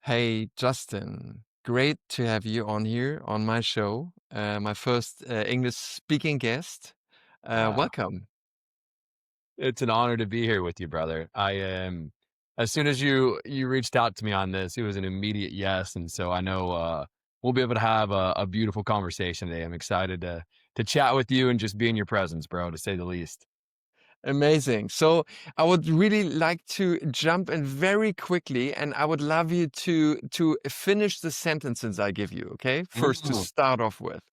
Hey, Justin, great to have you on here on my show. My first English speaking guest. Uh, Welcome. it's an honor to be here with you, brother. I am as soon as you reached out to me on this, it was an immediate yes. And so I know we'll be able to have a beautiful conversation today. I'm excited to chat with you and just be in your presence, bro, to say the least. Amazing. So I would really like to jump in very quickly, and I would love you to finish the sentences I give you. Okay, first to Mm. start off with.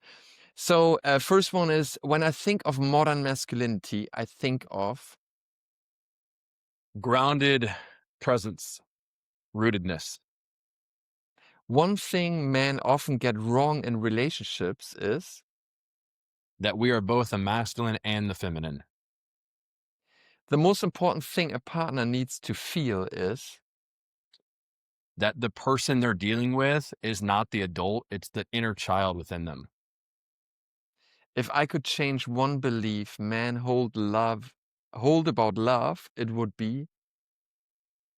So first one is when I think of modern masculinity, I think of Grounded presence, rootedness, one thing men often get wrong in relationships is that we are both the masculine and the feminine, the most important thing a partner needs to feel is that the person they're dealing with is not the adult, it's the inner child within them. if I could change one belief men hold about love, it would be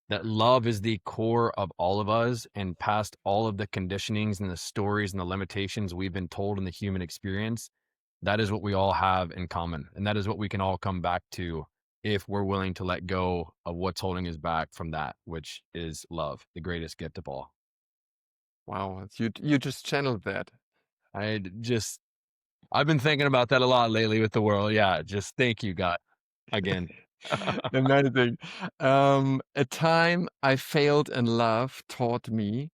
That love is the core of all of us, and past all of the conditionings and the stories and the limitations we've been told in the human experience, that is what we all have in common. And that is what we can all come back to if we're willing to let go of what's holding us back from that, which is love, the greatest gift of all. wow, you just channeled that. Just, I've been thinking about that a lot lately with the world. Yeah. Just thank you, God, again. Amazing. A time I failed in love taught me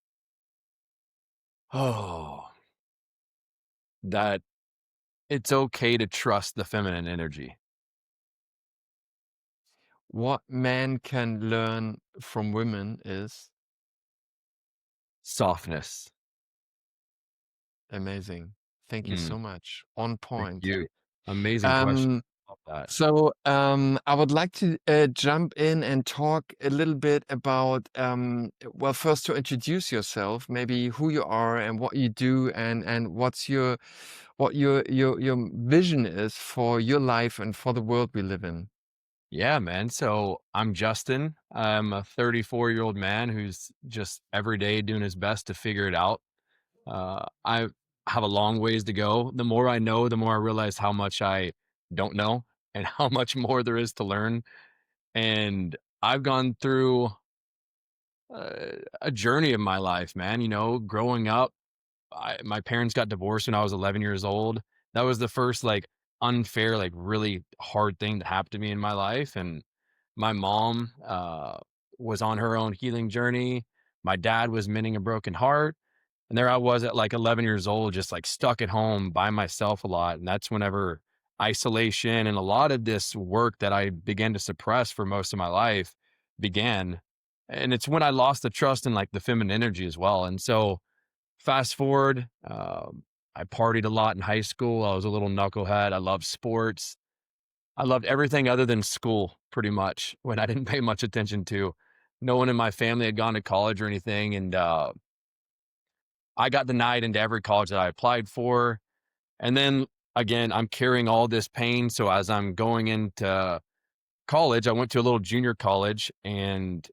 Oh, that it's okay to trust the feminine energy. what men can learn from women is Softness. amazing. Thank you Mm. so much. On Thank point. you. Amazing question. Um, Love that. So, I would like to jump in and talk a little bit about, well, first to introduce yourself, maybe who you are and what you do, and what's your vision is for your life and for the world we live in. Yeah, man. So I'm Justin. I'm a 34-year-old man who's just every day doing his best to figure it out. I have a long ways to go. The more I know, the more I realize how much I don't know and how much more there is to learn. And I've gone through a journey of my life, man. Growing up, my parents got divorced when I was 11 years old. That was the first like unfair, like really hard thing that happened to me in my life. And my mom was on her own healing journey. My dad was mending a broken heart. And there I was at like 11 years old, just like stuck at home by myself a lot. And that's whenever isolation and a lot of this work that I began to suppress for most of my life began. And it's when I lost the trust in like the feminine energy as well. And so fast forward, I partied a lot in high school. I was a little knucklehead. I loved sports. I loved everything other than school, pretty much, when I didn't pay much attention to. No one in my family had gone to college or anything. And I got denied into every college that I applied for. And then again, I'm carrying all this pain. So as I'm going into college, I went to a little junior college, and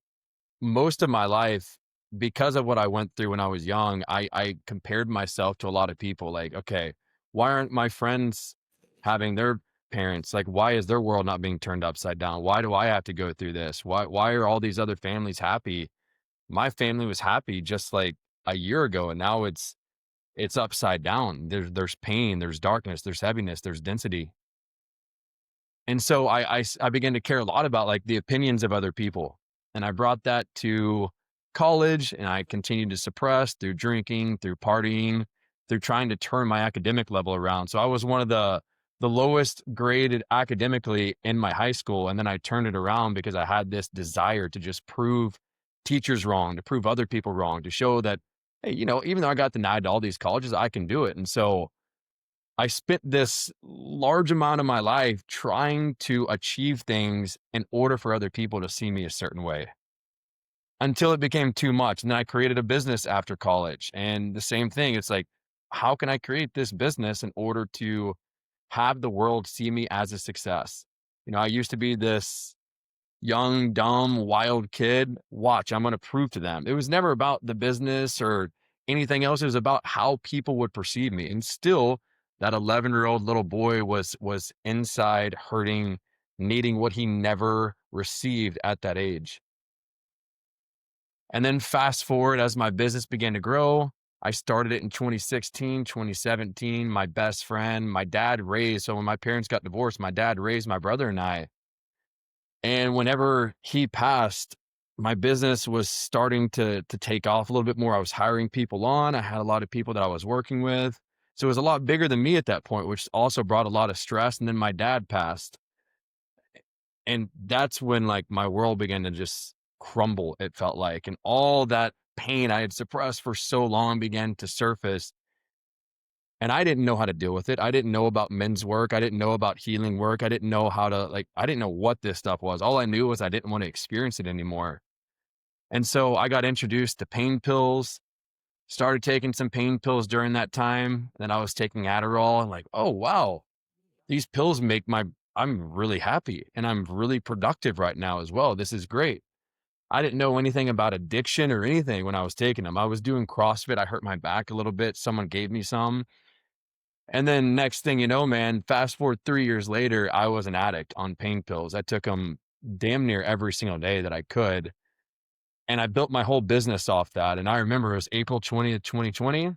most of my life, because of what I went through when I was young, I compared myself to a lot of people. Like, okay, why aren't my friends having their parents? Like, why is their world not being turned upside down? Why do I have to go through this? Why are all these other families happy? My family was happy just like a year ago, and now it's upside down. There's pain, there's darkness, there's heaviness, there's density. And so I began to care a lot about like the opinions of other people. And I brought that to college, and I continued to suppress through drinking, through partying, through trying to turn my academic level around. So I was one of the lowest graded academically in my high school. And then I turned it around because I had this desire to just prove teachers wrong, to prove other people wrong, to show that, hey, even though I got denied to all these colleges, I can do it. And so I spent this large amount of my life trying to achieve things in order for other people to see me a certain way until it became too much. And then I created a business after college. And the same thing, it's like, how can I create this business in order to have the world see me as a success? I used to be this young, dumb, wild kid. Watch, I'm going to prove to them. It was never about the business or anything else. It was about how people would perceive me. And still, that 11-year-old little boy was inside hurting, needing what he never received at that age. And then fast forward as my business began to grow, I started it in 2016, 2017. My best friend, my dad raised, so when my parents got divorced, my dad raised my brother and I. And whenever he passed, my business was starting to take off a little bit more. I was hiring people on. I had a lot of people that I was working with. So it was a lot bigger than me at that point, which also brought a lot of stress. And then my dad passed. And that's when like my world began to just crumble, it felt like. And all that pain I had suppressed for so long began to surface. And I didn't know how to deal with it. I didn't know about men's work. I didn't know about healing work. I didn't know how to like, I didn't know what this stuff was. All I knew was I didn't want to experience it anymore. And so I got introduced to pain pills, started taking some pain pills during that time. Then I was taking Adderall and like, oh, wow, these pills make I'm really happy and I'm really productive right now as well. This is great. I didn't know anything about addiction or anything when I was taking them. I was doing CrossFit. I hurt my back a little bit. Someone gave me some. And then next thing you know, man, fast forward 3 years later, I was an addict on pain pills. I took them damn near every single day that I could. And I built my whole business off that. And I remember it was April 20th, 2020.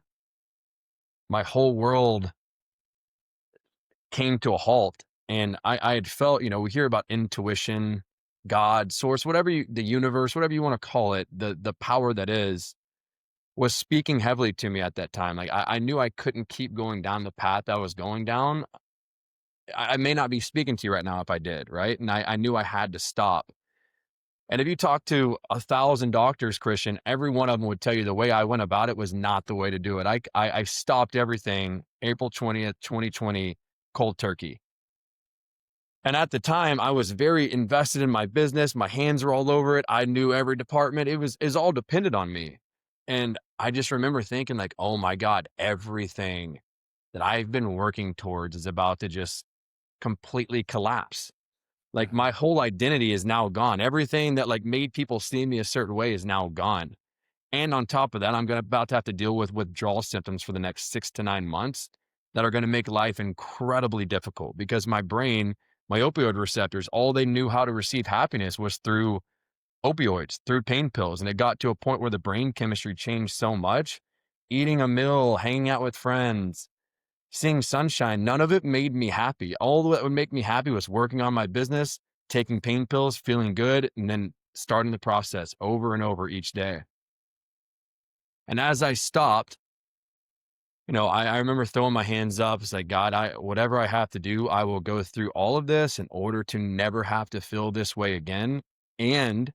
My whole world came to a halt. And I had felt, we hear about intuition, God, source, the universe, whatever you want to call it, the power that is, was speaking heavily to me at that time. Like I knew I couldn't keep going down the path I was going down. I may not be speaking to you right now if I did, right? And I knew I had to stop. And if you talk to 1,000 doctors, Christian, every one of them would tell you the way I went about it was not the way to do it. I stopped everything April 20th, 2020, cold turkey. And at the time, I was very invested in my business. My hands were all over it. I knew every department. It was all dependent on me. And I just remember thinking like, oh my God, everything that I've been working towards is about to just completely collapse. Like my whole identity is now gone. Everything that like made people see me a certain way is now gone. And on top of that, about to have to deal with withdrawal symptoms for the next 6 to 9 months that are going to make life incredibly difficult because my brain, my opioid receptors, all they knew how to receive happiness was through opioids, through pain pills. And it got to a point where the brain chemistry changed so much. Eating a meal, hanging out with friends, seeing sunshine, none of it made me happy. All that would make me happy was working on my business, taking pain pills, feeling good, and then starting the process over and over each day. And as I stopped, I remember throwing my hands up. It's like, God, whatever I have to do, I will go through all of this in order to never have to feel this way again. And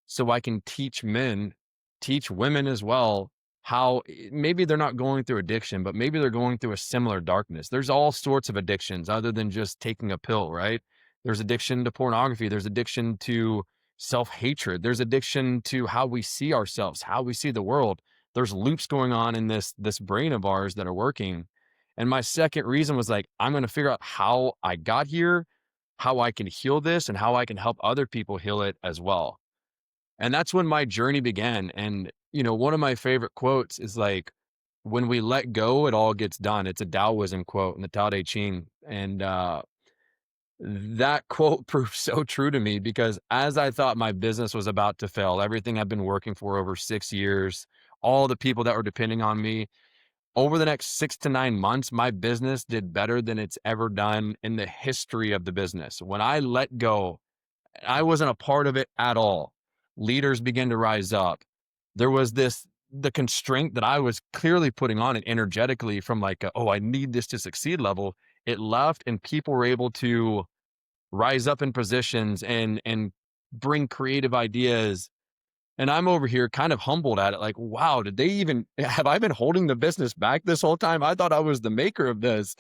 so I can teach men, teach women as well, how maybe they're not going through addiction, but maybe they're going through a similar darkness. There's all sorts of addictions other than just taking a pill, right? There's addiction to pornography. There's addiction to self-hatred. There's addiction to how we see ourselves, how we see the world. There's loops going on in this brain of ours that are working. And my second reason was like, I'm going to figure out how I got here, how I can heal this, and how I can help other people heal it as well. And that's when my journey began. And, one of my favorite quotes is like, when we let go, it all gets done. It's a Taoism quote in the Tao Te Ching. And that quote proved so true to me because as I thought my business was about to fail, everything I've been working for over 6 years, all the people that were depending on me, over the next 6 to 9 months, my business did better than it's ever done in the history of the business. When I let go, I wasn't a part of it at all. Leaders began to rise up. There was the constraint that I was clearly putting on it energetically from like, I need this to succeed level. It left and people were able to rise up in positions and bring creative ideas. And I'm over here kind of humbled at it. Like, wow, have I been holding the business back this whole time? I thought I was the maker of this.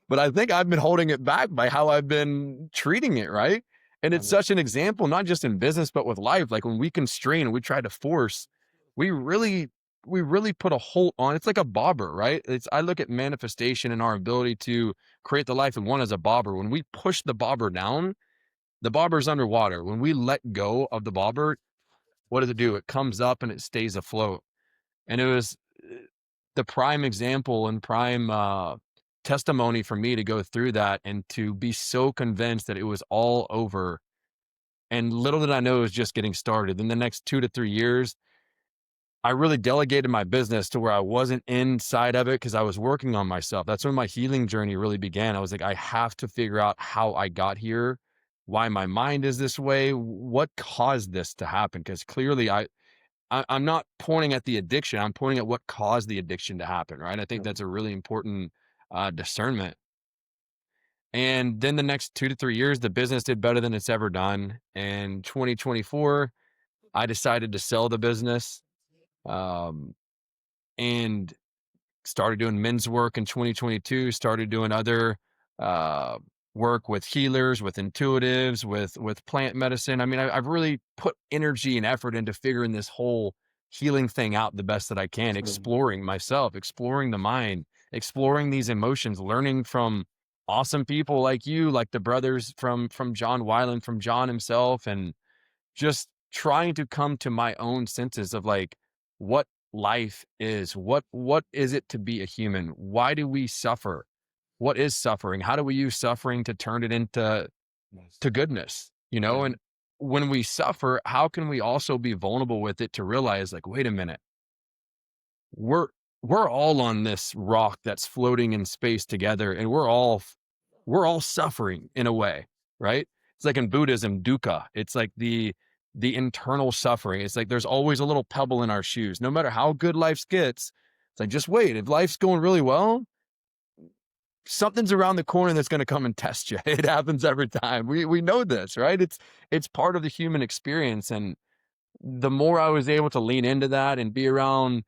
But I think I've been holding it back by how I've been treating it, right? And it's such an example, not just in business, but with life. Like when we constrain and we try to force, we really, we really put a hold on. It's like a bobber, right? I look at manifestation and our ability to create the life we want as a bobber. When we push the bobber down, The bobber's underwater. When we let go of the bobber, what does it do? It comes up and it stays afloat. And it was the prime example and prime testimony for me to go through that and to be so convinced that it was all over. And little did I know it was just getting started. In the next 2 to 3 years, I really delegated my business to where I wasn't inside of it because I was working on myself. That's when my healing journey really began. I was like, I have to figure out how I got here, why my mind is this way, what caused this to happen. Because clearly, I'm not pointing at the addiction. I'm pointing at what caused the addiction to happen. Right. I think that's a really important discernment. And then the next 2 to 3 years, the business did better than it's ever done. And 2024, I decided to sell the business. Um, and started doing men's work in 2022, started doing other uh, work with healers, with intuitives, with plant medicine. I mean, I've really put energy and effort into figuring this whole healing thing out the best that I can, exploring myself, exploring the mind, exploring these emotions, learning from awesome people like you, like the brothers from John Weiland, from John himself, and just trying to come to my own senses of like what life is, what is it to be a human, why do we suffer, what is suffering, how do we use suffering to turn it into goodness, Yeah. and when we suffer, how can we also be vulnerable with it to realize like, wait a minute, we're we're all on this rock that's floating in space together, and we're all suffering in a way, right? It's like in Buddhism, dukkha. It's like the internal suffering. It's like there's always a little pebble in our shoes. No matter how good life gets, it's like just wait. If life's going really well, something's around the corner that's going to come and test you. It happens every time. We know this, right? It's part of the human experience, and the more I was able to lean into that and be around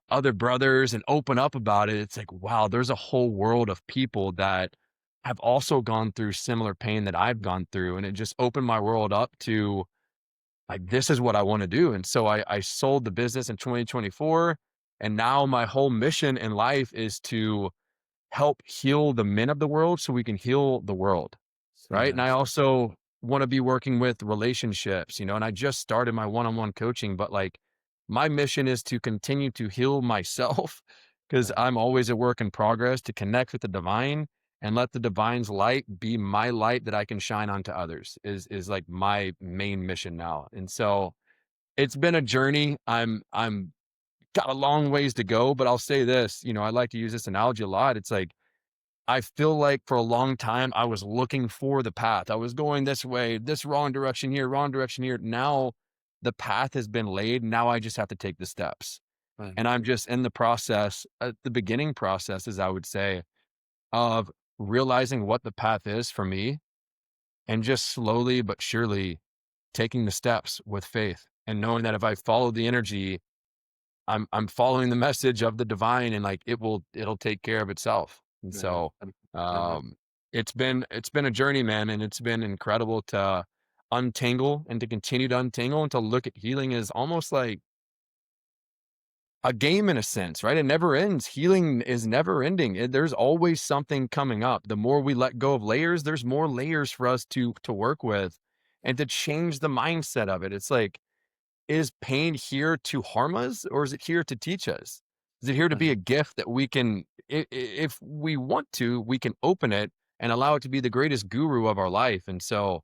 other brothers and open up about it, it's like, wow, there's a whole world of people that have also gone through similar pain that I've gone through. And it just opened my world up to like, this is what I want to do. And so I sold the business in 2024. And now my whole mission in life is to help heal the men of the world so we can heal the world. Right. And I Yes. also want to be working with relationships, and I just started my one on one coaching, but like my mission is to continue to heal myself because Yeah. I'm always a work in progress to connect with the divine and let the divine's light be my light that I can shine onto others is like my main mission now. And so it's been a journey. I'm got a long ways to go, but I'll say this, I like to use this analogy a lot. It's like I feel like for a long time, I was looking for the path. I was going this way, this wrong direction here, wrong direction here. Now the path has been laid. Now I just have to take the steps. Right. And I'm just in the process, the beginning process, as I would say, of realizing what the path is for me and just slowly but surely taking the steps with faith and knowing that if I follow the energy, I'm following the message of the divine and like it'll take care of itself. And Yeah. so Yeah. um it's been a journey, man, and it's been incredible to untangle and to continue to untangle and to look at healing as almost like a game in a sense, right? It never ends. Healing is never ending. There's always something coming up. The more we let go of layers, there's more layers for us to work with and to change the mindset of it. It's like, is pain here to harm us or is it here to teach us? Is it here to be Right. a gift that we can, if we want to, we can open it and allow it to be the greatest guru of our life? And so,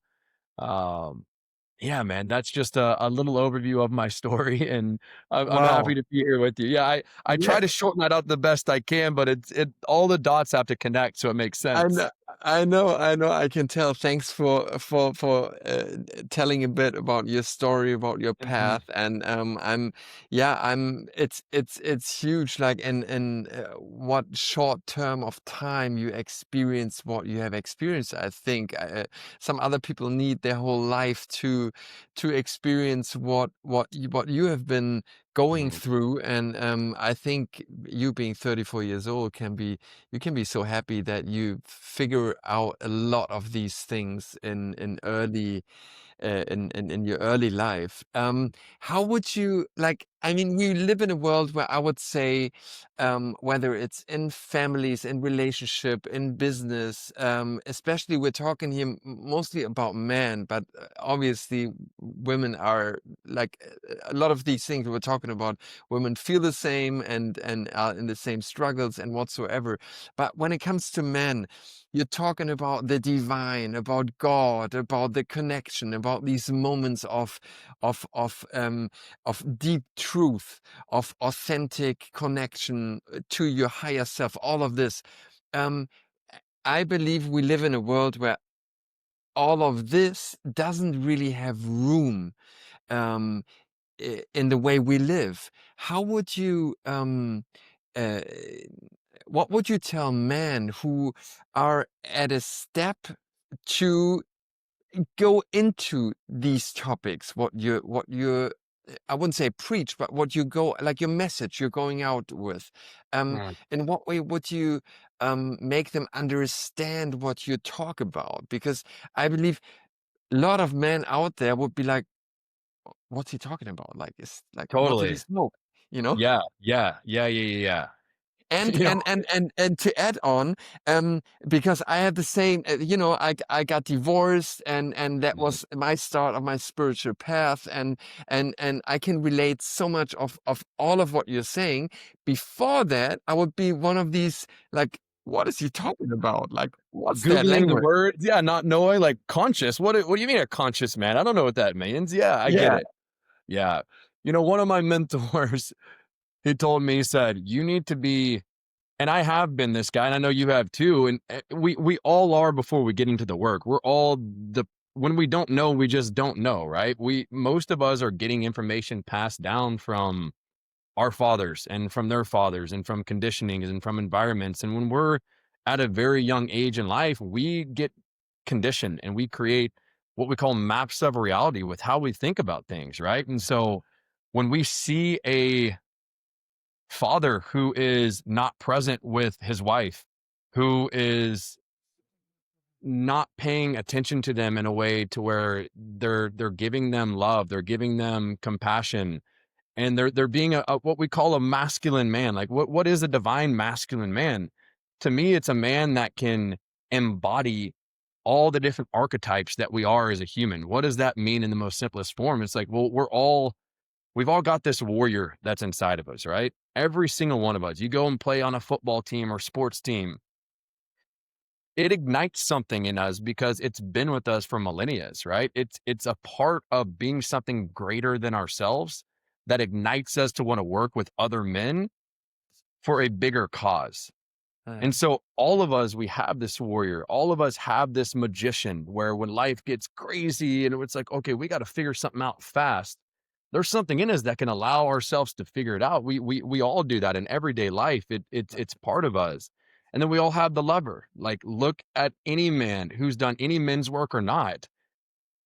um, yeah, man, that's just a little overview of my story, and I'm happy Wow. to be here with you. Yeah, I try Yeah. to shorten that out the best I can, but it all the dots have to connect so it makes I sense. know, I know, I can tell. Thanks for telling a bit about your story, about your Mhm. path, and it's huge. Like in what short term of time you experience what you have experienced. I think some other people need their whole life to experience what you have been going Mhm. through, and I think you being 34 years old can be you can be so happy that you figure out a lot of these things in early in your early life. How would you like I mean, we live in a world where I would say, whether it's in families, in relationship, in business, especially we're talking here mostly about men, but obviously women are like a lot of these things we were talking about. Women feel the same and are in the same struggles and whatsoever. But when it comes to men, you're talking about the divine, about God, about the connection, about these moments of deep truth, of authentic connection to your higher self, all of this. Um, I believe we live in a world where all of this doesn't really have room um, in the way we live. How would you, uh, what would you tell men who are at a step to go into these topics, what you I wouldn't say preach, but what you go like your message you're going out with. Mm. In what way would you make them understand what you talk about? Because I believe a lot of men out there would be like, what's he talking about? Like, it's like, what did he Totally. smoke? You know? Yeah, yeah, yeah, yeah, yeah, yeah. And You know, and and and and to add on, because I had the same, I got divorced, and that mhm. was my start of my spiritual path, and I can relate so much of all of what you're saying. Before that, I would be one of these like, what is he talking about? Like, what's that Googling the language? words, yeah, not knowing, like, conscious, what do you mean a conscious man? I don't know what that means. Yeah, I get Yeah. it. Yeah. You know, one of my mentors, he told me, he said, "You need to be," and I have been this guy, and I know you have too, and, we all are before we get into the work. We're all the when we don't know, we just don't know, right? Most of us are getting information passed down from our fathers and from their fathers and from conditionings and from environments. And when we're at a very young age in life, we get conditioned and we create what we call maps of reality with how we think about things, right? And so when we see a father who is not present with his wife, who is not paying attention to them in a way to where they're giving them love, they're giving them compassion, and they're being a what we call a masculine man. Like what is a divine masculine man? To me, it's a man that can embody all the different archetypes that we are as a human. What does that mean in the most simplest form? It's like, well, we've all got this warrior that's inside of us, right? Every single one of us. You go and play on a football team or sports team, it ignites something in us because it's been with us for millennia, right? It's a part of being something greater than ourselves that ignites us to want to work with other men for a bigger cause. Uh, And so all of us, we have this warrior. All of us have this magician where when life gets crazy and it's like, okay, we got to figure something out fast. There's something in us that can allow ourselves to figure it out. We all do that in everyday life. It's part of us. And then we all have the lever. Like look at any man who's done any men's work or not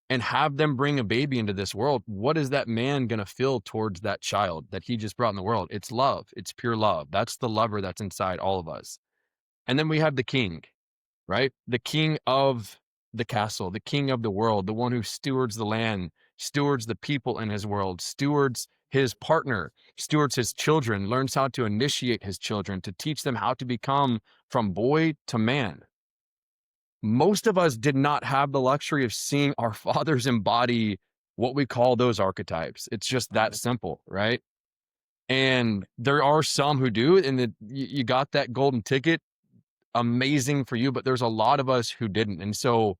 and have them bring a baby into this world. What is that man going to feel towards that child that he just brought in the world? It's love. It's pure love. That's the lever that's inside all of us. And then we have the king, right? The king of the castle, the king of the world, the one who stewards the land, stewards the people in his world, stewards his partner, stewards his children, learns how to initiate his children, to teach them how to become from boy to man. Most of us did not have the luxury of seeing our fathers embody what we call those archetypes. It's just that simple, right? And there are some who do, and you got that golden ticket, amazing for you, but there's a lot of us who didn't. And so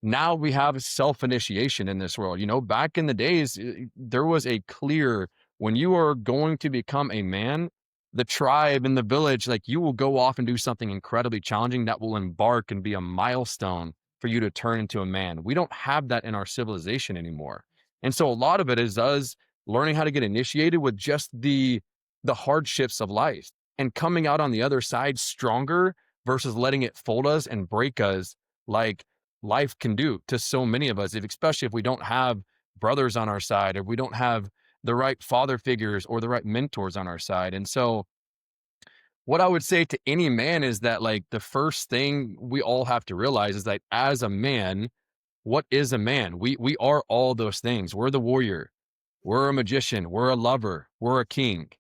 now we have self-initiation in this world. You know, back in the days, there was a clear, when you are going to become a man, the tribe and the village, like you will go off and do something incredibly challenging that will embark and be a milestone for you to turn into a man. We don't have that in our civilization anymore. And so a lot of it is us learning how to get initiated with just the hardships of life and coming out on the other side stronger versus letting it fold us and break us like life can do to so many of us, if, especially if we don't have brothers on our side, if we don't have the right father figures or the right mentors on our side. And so, what I would say to any man is that, like, the first thing we all have to realize is that as a man, what is a man? We are all those things. We're the warrior. we're a magician, we're a lover, we're a king.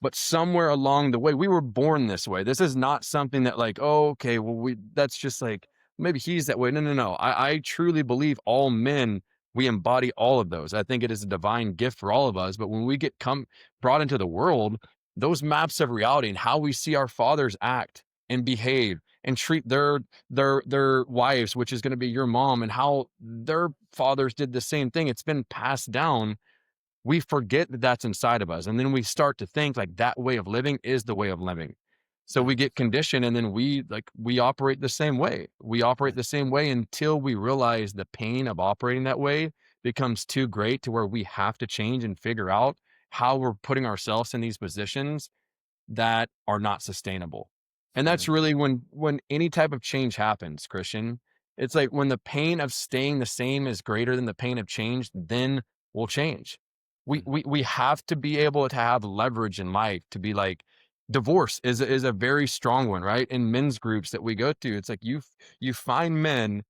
But somewhere along the way, we were born this way. This is not something that like, oh, okay, well, that's just like maybe he's that way. No, no, no. I truly believe all men, we embody all of those. I think it is a divine gift for all of us. But when we get brought into the world, those maps of reality and how we see our fathers act and behave and treat their wives, which is going to be your mom, and how their fathers did the same thing. It's been passed down. We forget that that's inside of us, and then we start to think like that way of living is the way of living. So we get conditioned, and then we operate the same way. We operate the same way until we realize the pain of operating that way becomes too great to where we have to change and figure out how we're putting ourselves in these positions that are not sustainable. And that's Mhm, really when any type of change happens, Christian. It's like when the pain of staying the same is greater than the pain of change, then we'll change. We mhm, we we have to be able to have leverage in life to be like divorce is a very strong one, right? In men's groups that we go to, it's like you find men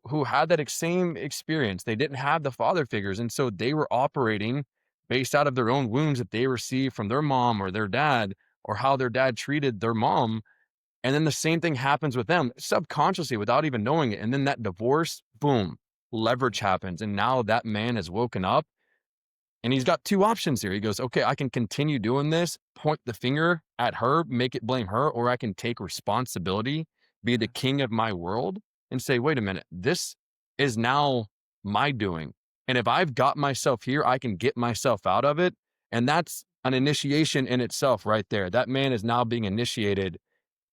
who had that same experience. They didn't have the father figures, and so they were operating based out of their own wounds that they received from their mom or their dad, or how their dad treated their mom. And then the same thing happens with them subconsciously without even knowing it. And then that divorce, boom, leverage happens. And now that man has woken up and he's got two options here. He goes, okay, I can continue doing this, point the finger at her, make it blame her, or I can take responsibility, be the king of my world, and say, wait a minute, this is now my doing. And if I've got myself here, I can get myself out of it. And that's an initiation in itself right there. That man is now being initiated.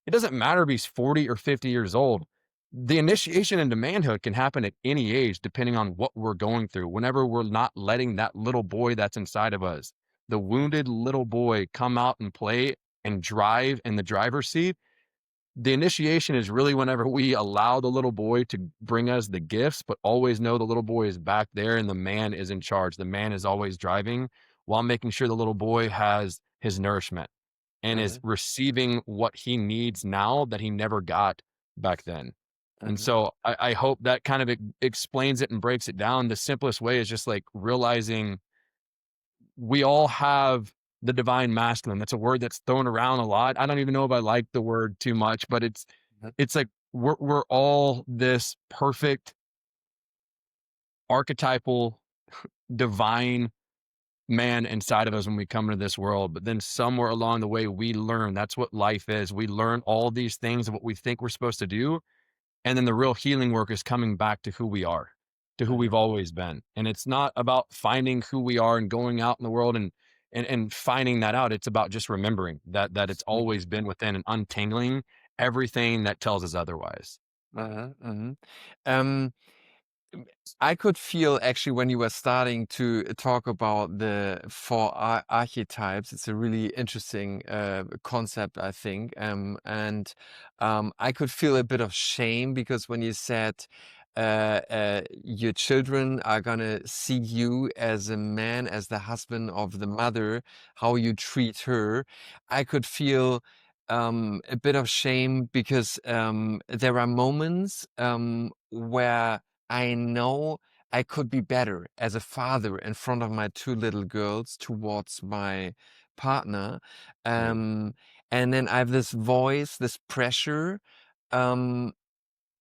It doesn't matter if he's 40 or 50 years old. The initiation into manhood can happen at any age, depending on what we're going through. Whenever we're not letting that little boy that's inside of us, the wounded little boy, come out and play and drive in the driver's seat, the initiation is really whenever we allow the little boy to bring us the gifts, but always know the little boy is back there and the man is in charge. The man is always driving while making sure the little boy has his nourishment and is mhm, receiving what he needs now that he never got back then. And mhm, so I hope that kind of explains it and breaks it down. The simplest way is just like realizing we all have the divine masculine. That's a word that's thrown around a lot. I don't even know if I like the word too much, but mhm, it's like we're all this perfect archetypal divine man inside of us when we come into this world. But then somewhere along the way, we learn that's what life is. We learn all these things of what we think we're supposed to do. And then the real healing work is coming back to who we are, to who we've mhm, always been. And it's not about finding who we are and going out in the world and finding that out. It's about just remembering that it's mhm. always been within and untangling everything that tells us otherwise. Uh-huh, mhm. Um, I could feel actually when you were starting to talk about the four archetypes. It's a really interesting concept, I think. I could feel a bit of shame because when you said your children are gonna see you as a man, as the husband of the mother, how you treat her, I could feel a bit of shame because there are moments where I know I could be better as a father in front of my two little girls towards my partner. Right. Um, and then I have this voice, this pressure, um,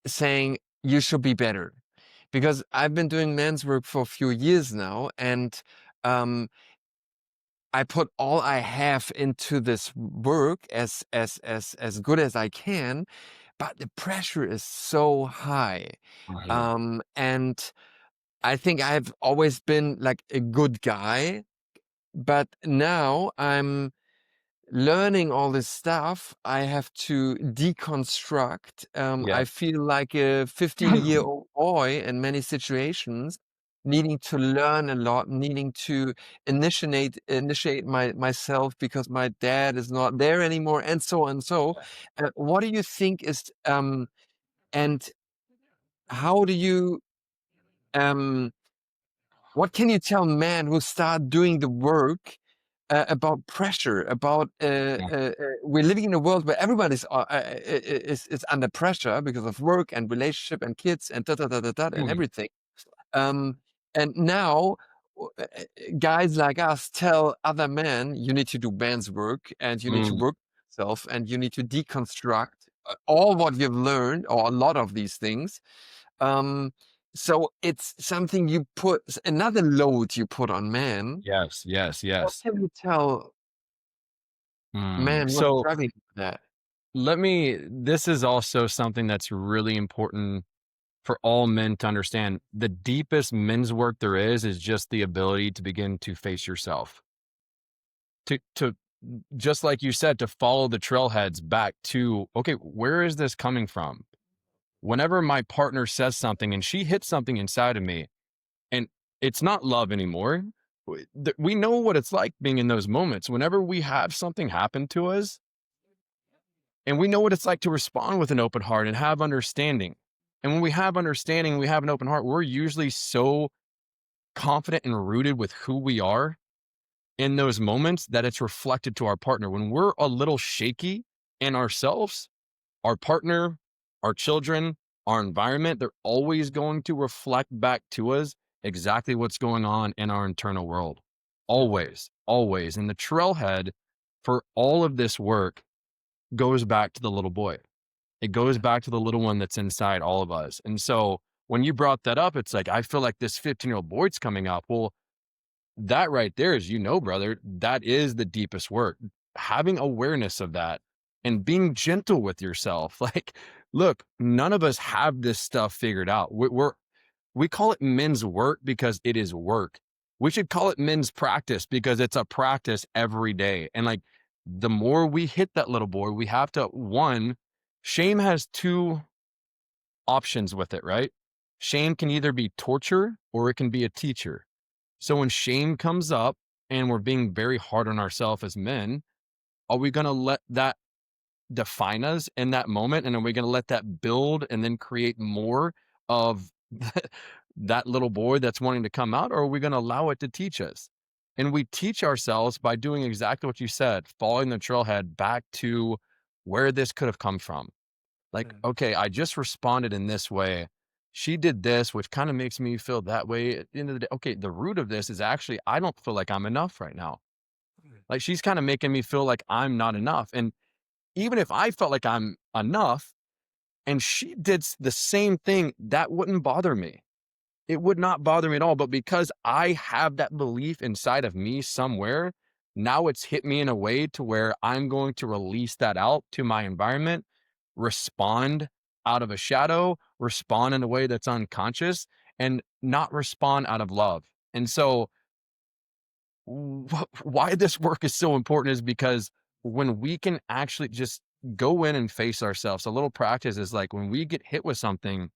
saying, you should be better. Because I've been doing men's work for a few years now, and um, I put all I have into this work as good as I can, but the pressure is so high. Right. And I think I've always been like a good guy, but now I'm learning all this stuff. I have to deconstruct. Yeah. I feel like a 15-year-old boy in many situations, needing to learn a lot, needing to initiate myself because my dad is not there anymore, and so on. So, what do you think is and how do you um what can you tell men who start doing the work about pressure? About Yeah. we're living in a world where everybody's is under pressure because of work and relationship and kids and da da da da da and Mhm. everything. Um, and now, guys like us tell other men, you need to do man's work and you need to Mm, work on yourself and you need to deconstruct all what you've learned or a lot of these things. Um, so it's something you put, another load you put on men. yes, yes, What yes. can you tell men who are So struggling with that? this is also something that's really important for all men to understand. The deepest men's work there is just the ability to begin to face yourself. To just like you said, to follow the trailheads back to, okay, where is this coming from? Whenever my partner says something and she hits something inside of me, and it's not love anymore. We know what it's like being in those moments. Whenever we have something happen to us, and we know what it's like to respond with an open heart and have understanding. And when we have understanding, we have an open heart, we're usually so confident and rooted with who we are in those moments that it's reflected to our partner. When we're a little shaky in ourselves, our partner, our children, our environment, they're always going to reflect back to us exactly what's going on in our internal world. Mhm, Always, always. And the trailhead for all of this work goes back to the little boy. It goes mhm, back to the little one that's inside all of us. And so when you brought that up, it's like, I feel like this 15-year-old boy's coming up. Well, that right there is, brother, that is the deepest work. Having awareness of that and being gentle with yourself. Like, look, none of us have this stuff figured out. We call it men's work because it is work. We should call it men's practice because it's a practice every day. And like, the more we hit that little boy, we have to, one, shame has two options with it, right? Shame can either be torture or it can be a teacher. So when shame comes up and we're being very hard on ourselves as men, are we going to let that define us in that moment? And are we going to let that build and then create more of that little boy that's wanting to come out? Or are we going to allow it to teach us? And we teach ourselves by doing exactly what you said, following the trailhead back to where this could have come from. Like, mhm, okay, I just responded in this way. She did this, which kind of makes me feel that way. At the end of the day, okay, the root of this is actually, I don't feel like I'm enough right now. mhm, Like, she's kind of making me feel like I'm not enough. And even if I felt like I'm enough and she did the same thing, that wouldn't bother me. It would not bother me at all. But because I have that belief inside of me somewhere, now it's hit me in a way to where I'm going to release that out to my environment, respond out of a shadow, respond in a way that's unconscious, and not respond out of love. And so, why this work is so important is because when we can actually just go in and face ourselves, a little practice is like when we get hit with something,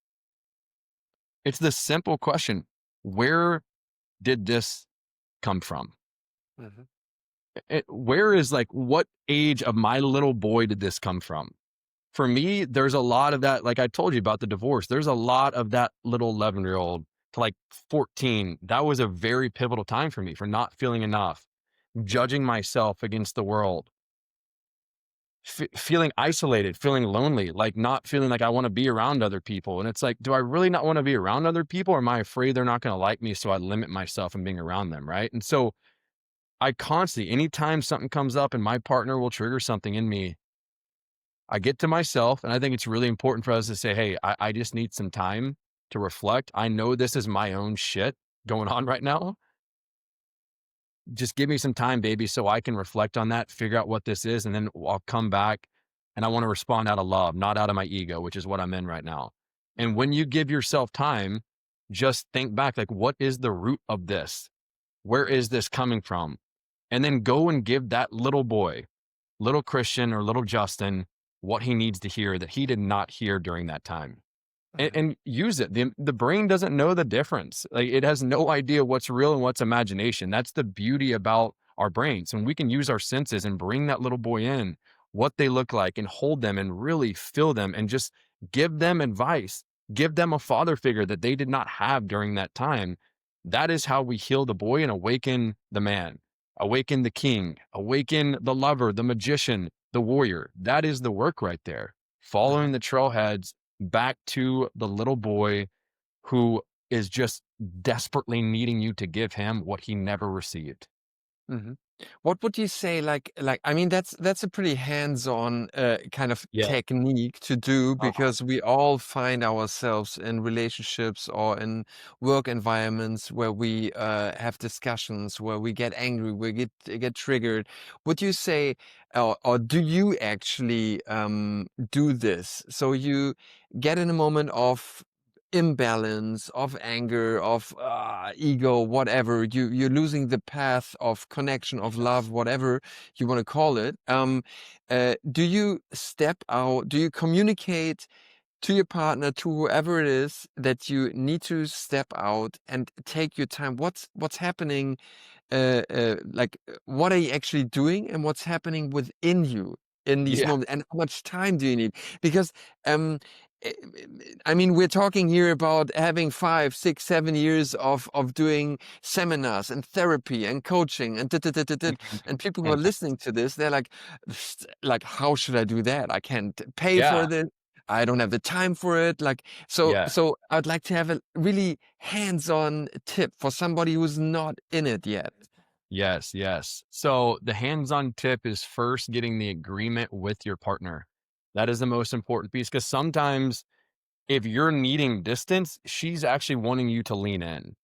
it's this simple question: where did this come from? mhm, Where is like, what age of my little boy did this come from? For me, there's a lot of that. Like I told you about the divorce, there's a lot of that little 11-year-old to like 14. That was a very pivotal time for me for not feeling enough, judging myself against the world, feeling isolated, feeling lonely, like not feeling like I want to be around other people. And it's like, do I really not want to be around other people? Or am I afraid they're not going to like me? So I limit myself from being around them. Right. And so I constantly, anytime something comes up and my partner will trigger something in me, I get to myself. And I think it's really important for us to say, hey, I just need some time to reflect. I know this is my own shit going on right now. Just give me some time, baby, so I can reflect on that, figure out what this is, and then I'll come back and I want to respond out of love, not out of my ego, which is what I'm in right now. And when you give yourself time, just think back, like, what is the root of this? Where is this coming from? And then go and give that little boy, little Christian or little Justin, what he needs to hear that he did not hear during that time, mhm, and use it. The brain doesn't know the difference. Like, it has no idea what's real and what's imagination. That's the beauty about our brains. And we can use our senses and bring that little boy in, what they look like, and hold them and really feel them and just give them advice, give them a father figure that they did not have during that time. That is how we heal the boy and awaken the man, awaken the king, awaken the lover, the magician, the warrior. That is the work right there. mhm, Following the trailheads back to the little boy who is just desperately needing you to give him what he never received. Mhm. What would you say, I mean, that's a pretty hands-on, kind of Yeah. technique to do Uh-huh. because we all find ourselves in relationships or in work environments where we, have discussions, where we get angry, we get triggered. Would you say, or do you actually, do this? So you get in a moment of imbalance, of anger, of ego, whatever. You're losing the path of connection, of love, whatever you want to call it. Do you step out? Do you communicate to your partner, to whoever it is, that you need to step out and take your time? What's happening, what are you actually doing and what's happening within you in these Yeah. moments, and how much time do you need? Because um eh, I mean, we're talking here about having 5, 6, 7 years of doing seminars and therapy and coaching and Mhm. and people who are Mhm. listening to this, they're like, how should I do that? I can't pay for Yeah. this. I don't have the time for it. Yeah. So I'd like to have a really hands-on tip for somebody who's not in it yet. Yes, yes. So the hands-on tip is first getting the agreement with your partner. That is the most important piece because sometimes if you're needing distance, she's actually wanting you to lean in.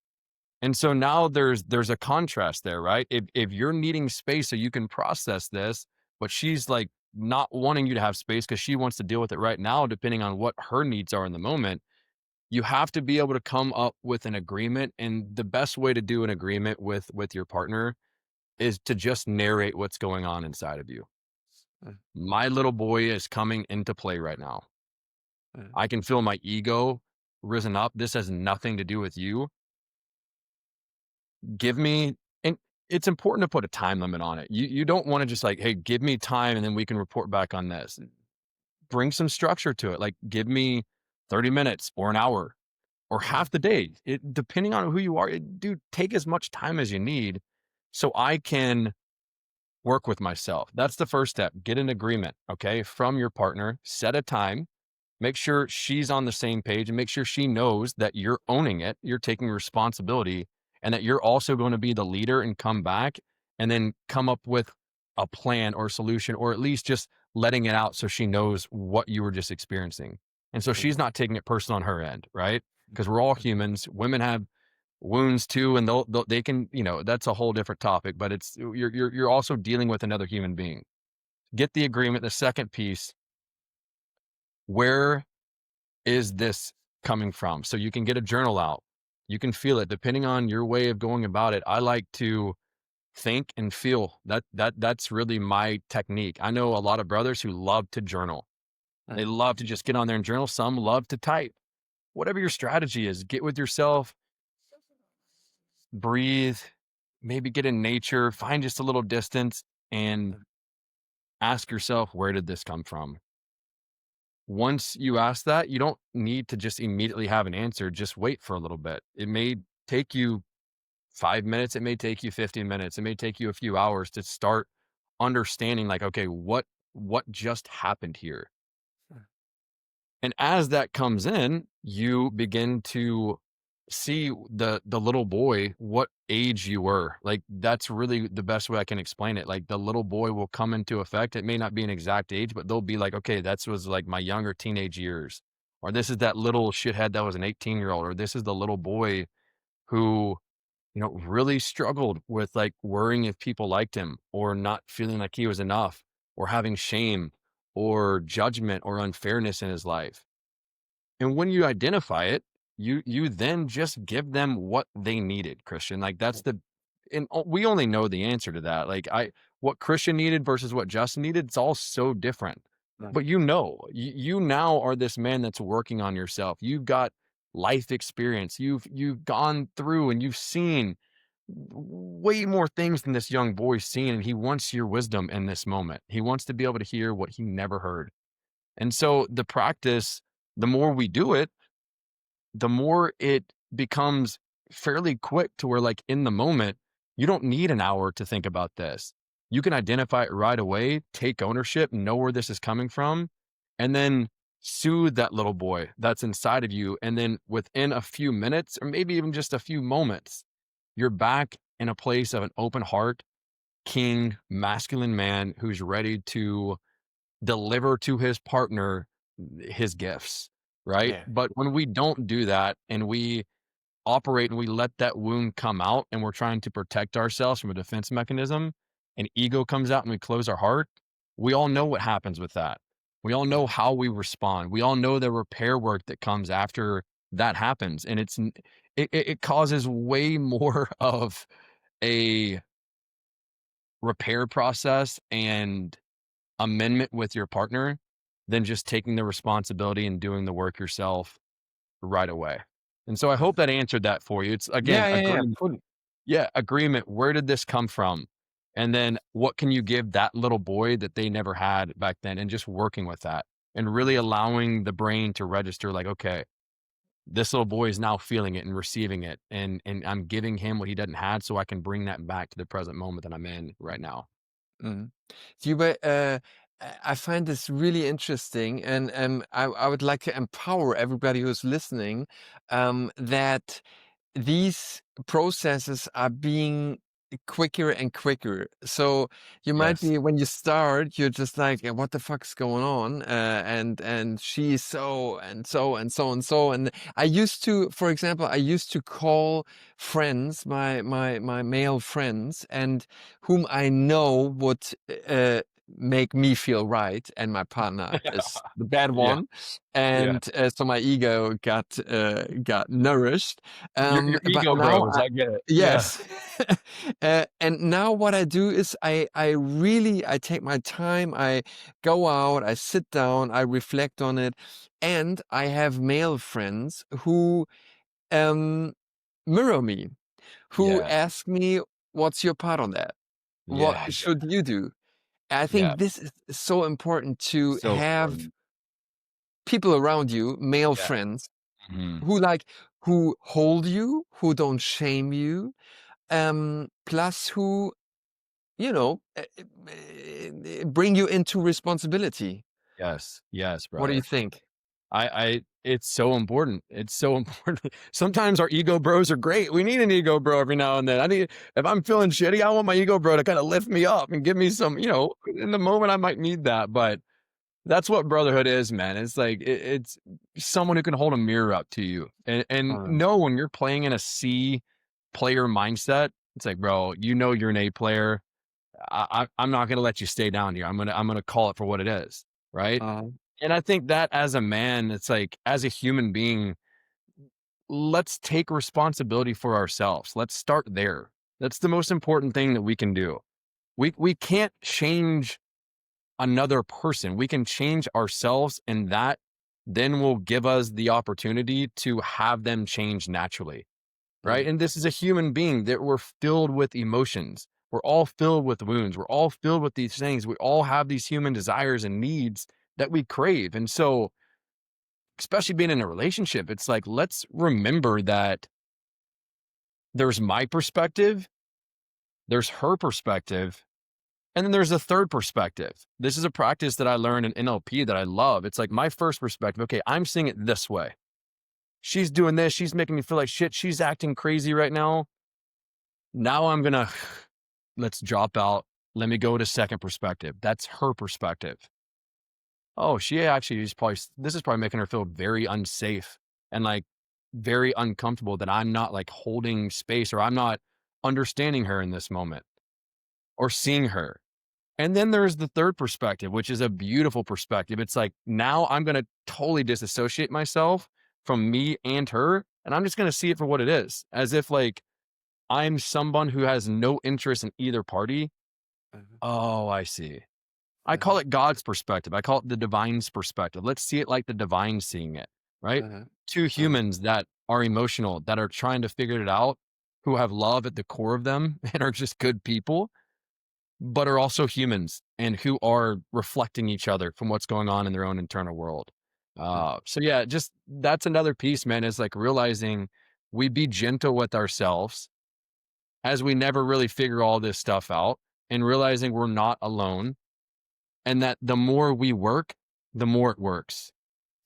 And so now there's a contrast there, right? If you're needing space so you can process this, but she's like not wanting you to have space because she wants to deal with it right now, depending on what her needs are in the moment, you have to be able to come up with an agreement. And the best way to do an agreement with your partner is to just narrate what's going on inside of you. Mm, My little boy is coming into play right now. mm, I can feel my ego risen up. This has nothing to do with you. Give me, and it's important to put a time limit on it. You don't want to just like, hey, give me time and then we can report back on this. Bring some structure to it. Like give me 30 minutes or an hour or mm, half the day. It depending on who you are, dude, take as much time as you need so I can work with myself. That's the first step. Get an agreement, okay, from your partner. Set a time. Make sure she's on the same page and make sure she knows that you're owning it, you're taking responsibility, and that you're also going to be the leader and come back and then come up with a plan or solution, or at least just letting it out so she knows what you were just experiencing. And so mm, she's not taking it personal on her end, right? Because we're all humans. Women have wounds too, and they can, that's a whole different topic, but it's you're also dealing with another human being. Get the agreement. The second piece, where is this coming from? So you can get a journal out. You can feel it depending on your way of going about it. I like to think and feel. That's really my technique. I know a lot of brothers who love to journal. They mm, love to just get on there and journal. Some love to type. Whatever your strategy is, get with yourself, breathe, maybe get in nature, find just a little distance and mm, ask yourself, where did this come from? Once you ask that, you don't need to just immediately have an answer. Just wait for a little bit. It may take you 5 minutes. It may take you 15 minutes. It may take you a few hours to start understanding like, okay, what just happened here? mm, And as that comes in, you begin to see the little boy, what age you were. Like that's really the best way I can explain it. Like the little boy will come into effect. It may not be an exact age, but they'll be like, okay, that's was like my younger teenage years. Or this is that little shithead that was an 18-year-old, or this is the little boy who, really struggled with like worrying if people liked him or not feeling like he was enough or having shame or judgment or unfairness in his life. And when you identify it, you then just give them what they needed, Christian. Like that's the and we only know the answer to that. Like what Christian needed versus what Justin needed, it's all so different. mm, But you now are this man that's working on yourself. You've got life experience. You've gone through and you've seen way more things than this young boy's seen, and he wants your wisdom in this moment. He wants to be able to hear what he never heard. And so the practice, the more we do it, the more it becomes fairly quick to where, like, in the moment, you don't need an hour to think about this. You can identify it right away, take ownership, know where this is coming from, and then soothe that little boy that's inside of you. And then within a few minutes, or maybe even just a few moments, you're back in a place of an open heart, king, masculine man who's ready to deliver to his partner his gifts, right? Yeah. But when we don't do that and we operate and we let that wound come out and we're trying to protect ourselves from a defense mechanism and ego comes out and we close our heart, we all know what happens with that. We all know Mhm. how we respond. We all know the repair work that comes after that happens. And it causes way more of a repair process and amendment with your partner than just taking the responsibility and doing the work yourself right away. And so I hope Mhm. that answered that for you. It's again, Yeah, yeah, yeah, agreement. fully. Yeah, agreement. Where did this come from? And then what can you give that little boy that they never had back then? And just working with that and really Mhm. allowing the brain to register like, okay, this little boy is now feeling it and receiving it. And I'm giving him what he doesn't have so I can bring that back to the present moment that I'm in right now. Mhm. You were, I find this really interesting, and I would like to empower everybody who's listening, that these processes are being quicker and quicker. So you might Yes. be when you start, you're just like, "Yeah, what the fuck's going on?" And she's so and so and so and so. And I used to, for example, I used to call friends, my male friends, and whom I know would make me feel right, and my partner is the bad Yeah. one, Yeah. and so my ego got nourished. Your But ego now, bros, I get it. Yeah. yes, and now what I do is I really I take my time. I go out, I sit down, I reflect on it, and I have male friends who um, mirror me, who Yeah. ask me, "What's your part on that? What Yes. should you do?" I Yeah. think this is so important to So have important. people around you, male Yeah. friends, Mhm. who who hold you, who don't shame you, plus who, bring you into responsibility. Yes. Yes, What do you brother. think? I it's so important. It's so important. Sometimes our ego bros are great. We need an ego bro every now and then. If I'm feeling shitty, I want my ego bro to kind of lift me up and give me some, in the moment I might need that. But that's what brotherhood is, man. It's like it's someone who can hold a mirror up to you and Uh, know when you're playing in a C player mindset. It's like, bro, you're an A player. I'm not gonna let you stay down here. I'm gonna call it for what it is, right? uh, And I think that as a man, it's like as a human being, let's take responsibility for ourselves. Let's start there. That's the most important thing that we can do. We can't change another person. We can change ourselves, and that then will give us the opportunity to have them change naturally. Right. mm, And this is a human being that we're filled with emotions. We're all filled with wounds. We're all filled with these things. We all have these human desires and needs that we crave. And so, especially being in a relationship, it's like, let's remember that there's my perspective, there's her perspective, and then there's a third perspective. This is a practice that I learned in NLP that I love. It's like my first perspective. Okay, I'm seeing it this way. She's doing this. She's making me feel like shit. She's acting crazy right now. Now I'm going to let's drop out. Let me go to second perspective. That's her perspective. Oh, she actually is probably, this is probably making her feel very unsafe and like very uncomfortable that I'm not like holding space or I'm not understanding her in this moment or seeing her. And then there's the third perspective, which is a beautiful perspective. It's like now I'm going to totally disassociate myself from me and her. And I'm just going to see it for what it is, as if like I'm someone who has no interest in either party. uh-huh, Oh, I see. I uh-huh, call it God's perspective. I call it the divine's perspective. Let's see it like the divine seeing it, right? uh-huh, Two uh-huh, humans that are emotional, that are trying to figure it out, who have love at the core of them and are just good people, but are also humans and who are reflecting each other from what's going on in their own internal world. mm, So yeah, just that's another piece, man, is like realizing we be gentle with ourselves as we never really figure all this stuff out and realizing we're not alone and that the more we work, the more it works.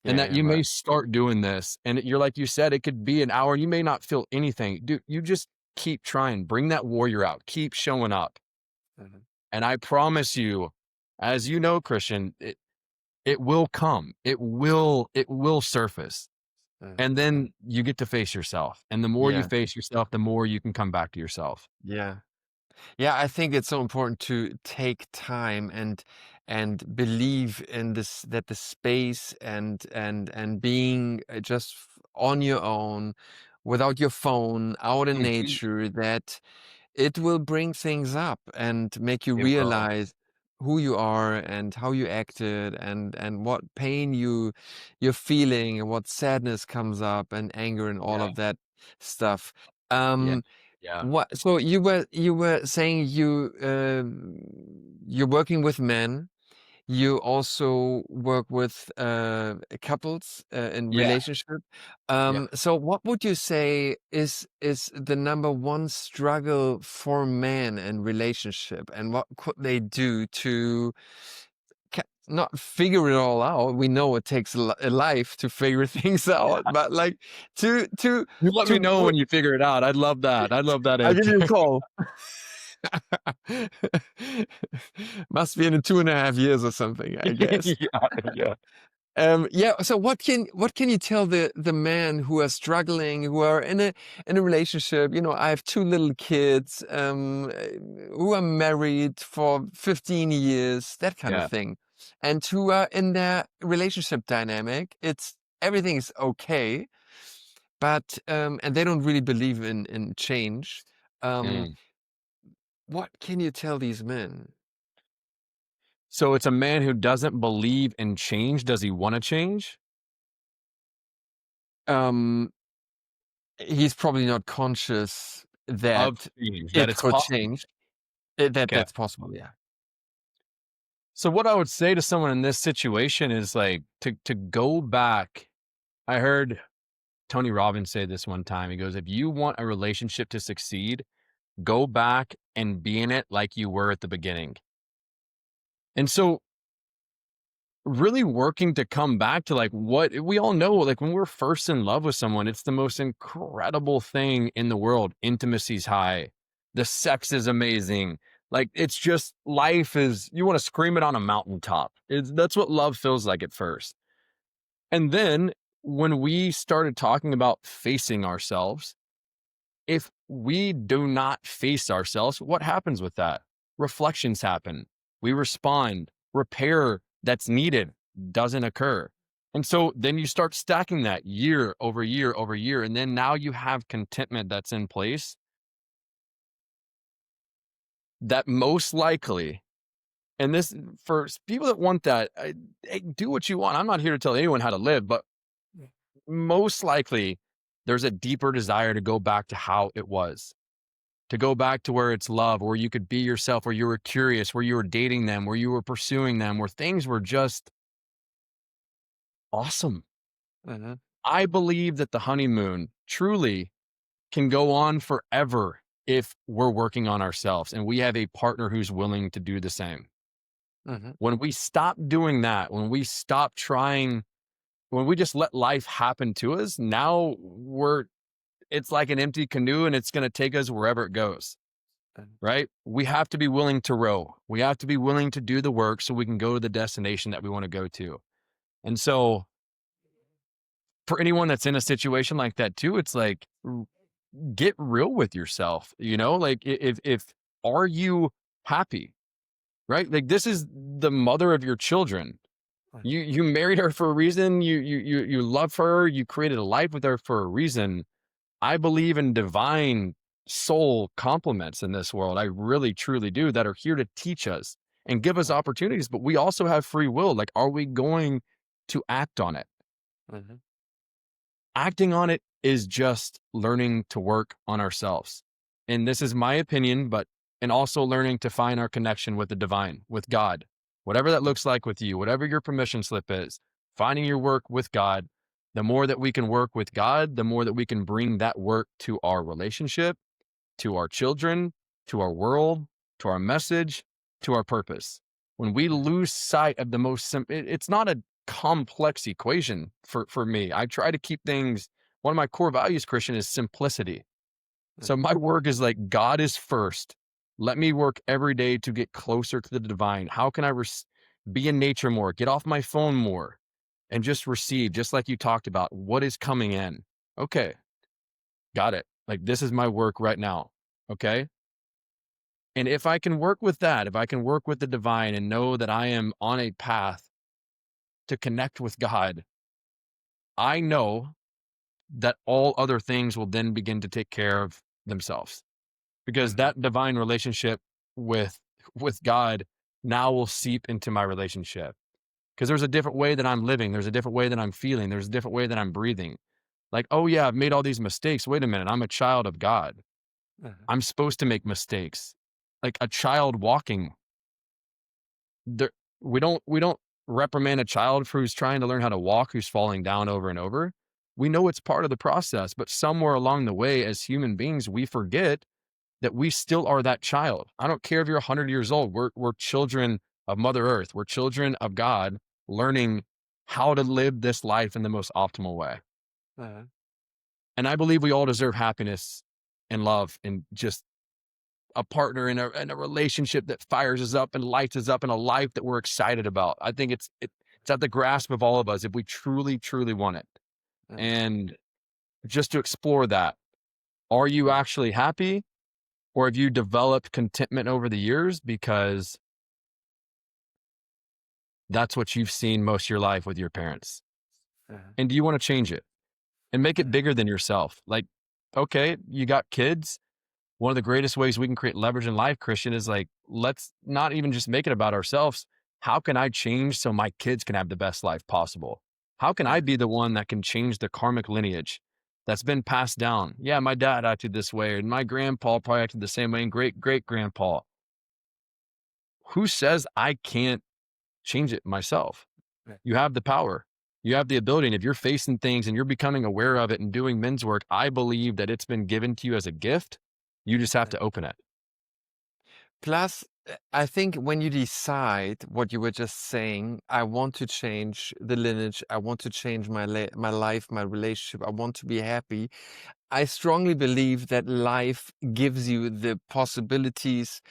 and Yeah, that yeah, you may right. start doing this. And you're like you said, it could be an hour and you may not feel anything. Dude, you just keep trying. Bring that warrior out. Keep showing up. Mhm, And I promise you, as you know, Christian, it will come. It will surface. mhm, And mhm. then you get to face yourself. And the more you Yeah, face yourself, the more you can come back to yourself. yeah. Yeah, I think it's so important to take time and believe in this, that the space and being just on your own without your phone out in Mhm. nature, that it will bring things up and make you It will. realize who you are and how you acted and what pain you're feeling and what sadness comes up and anger and all Yeah. of that stuff. Yeah. Um, Yeah. what so you were saying you're working with men. You also work with couples in Yeah. relationship. Yeah. So what would you say is the number one struggle for men in relationship, and what could they do to not figure it all out? We know it takes a life to figure things out, Yeah. but like to You let me know to when you figure it out. I'd love that. I'd love that I'll give answer. you a call. Must be in 2.5 years or something, I guess. Yeah. Yeah. Yeah. So what can you tell the men who are struggling, who are in a relationship? I have two little kids, who are married for 15 years, that kind of Yeah. thing, and who are in their relationship dynamic. It's everything's okay, but and they don't really believe in change. Um, Mm. what can you tell these men? So it's a man who doesn't believe in change. Does he want to change? Um, he's probably not conscious Of that change, that it it's could possible. change. That Okay. that's possible, yeah. So what I would say to someone in this situation is like to go back. I heard Tony Robbins say this one time. He goes, if you want a relationship to succeed, go back and be in it like you were at the beginning. And so really working to come back to like what we all know, like when we're first in love with someone, it's the most incredible thing in the world. Intimacy's high, the sex is amazing. Like it's just life is, you want to scream it on a mountaintop. That's what love feels like at first. And then when we started talking about facing ourselves, if we do not face ourselves, what happens with that? Reflections happen. We respond. Repair that's needed doesn't occur. And so then you start stacking that year over year over year. And then now you have contentment that's in place that most likely, and this for people that want that, hey, do what you want. I'm not here to tell anyone how to live, but most likely there's a deeper desire to go back to how it was, to go back to where it's love, where you could be yourself, where you were curious, where you were dating them, where you were pursuing them, where things were just awesome. Mhm, I believe that the honeymoon truly can go on forever if we're working on ourselves and we have a partner who's willing to do the same. mhm, When we stop doing that, when we stop trying, when we just let life happen to us, now it's like an empty canoe and it's going to take us wherever it goes. mhm, Right? We have to be willing to row. We have to be willing to do the work so we can go to the destination that we want to go to. And so, for anyone that's in a situation like that too, it's like get real with yourself. Like if are you happy? Right? Like this is the mother of your children. mhm, You married her for a reason. You love her. You created a life with her for a reason. I believe in divine soul complements in this world. I really, truly do, that are here to teach us and give us mhm, opportunities, but we also have free will. Like, are we going to act on it? mhm, Acting on it is just learning to work on ourselves. And this is my opinion, and also learning to find our connection with the divine, with God, whatever that looks like with you, whatever your permission slip is, finding your work with God. The more that we can work with God, the more that we can bring that work to our relationship, to our children, to our world, to our message, to our purpose. When we mhm, lose sight of the most simple, it's not a complex equation for me. I try to keep things. One of my core values, Christian, is simplicity. So my work is like God is first. Let me work every day to get closer to the divine. How can I be in nature more, get off my phone more, and just receive, just like you talked about, what is coming in? Okay, got it. Like this is my work right now. Okay. And if I can work with that, if I can work with the divine and know that I am on a path to connect with God, I know that all other things will then begin to take care of themselves, because Mhm. that divine relationship with with God now will seep into my relationship, because there's a different way that I'm living, there's a different way that I'm feeling, there's a different way that I'm breathing. Like, oh yeah, I've made all these mistakes. Wait a minute, I'm a child of God. Mhm. I'm supposed to make mistakes. Like a child walking. There, we don't reprimand a child for who's trying to learn how to walk, who's falling down over and over. We know it's part of the process, but somewhere along the way, as human beings, we forget that we still are that child. I don't care if you're 100 years old. We're children of Mother Earth. We're children of God, learning how to live this life in the most optimal way. Mhm. And I believe we all deserve happiness and love and just a partner in a relationship that fires us up and lights us up in a life that we're excited about. I think it's at the grasp of all of us if we truly, truly want it. Mhm. And just to explore that, are you Mhm. actually happy, or have you developed contentment over the years because that's what you've seen most of your life with your parents? Mhm. And do you want to change it and make it Mhm. bigger than yourself? Like, okay, you got kids. One of the greatest ways we can create leverage in life, Christian, is like, let's not even just make it about ourselves. How can I change so my kids can have the best life possible? How can I Mhm. be the one that can change the karmic lineage that's been passed down? Yeah, my dad acted this way, and my grandpa probably acted the same way, and great great grandpa. Who says I can't change it myself? Mhm. You have the power. You have the ability. And if you're facing things and you're becoming aware of it and doing men's work, I believe that it's been given to you as a gift. You just have to open it. Plus, I think when you decide what you were just saying, I want to change the lineage, I want to change my life, my relationship, I want to be happy. I strongly believe that life gives you the possibilities,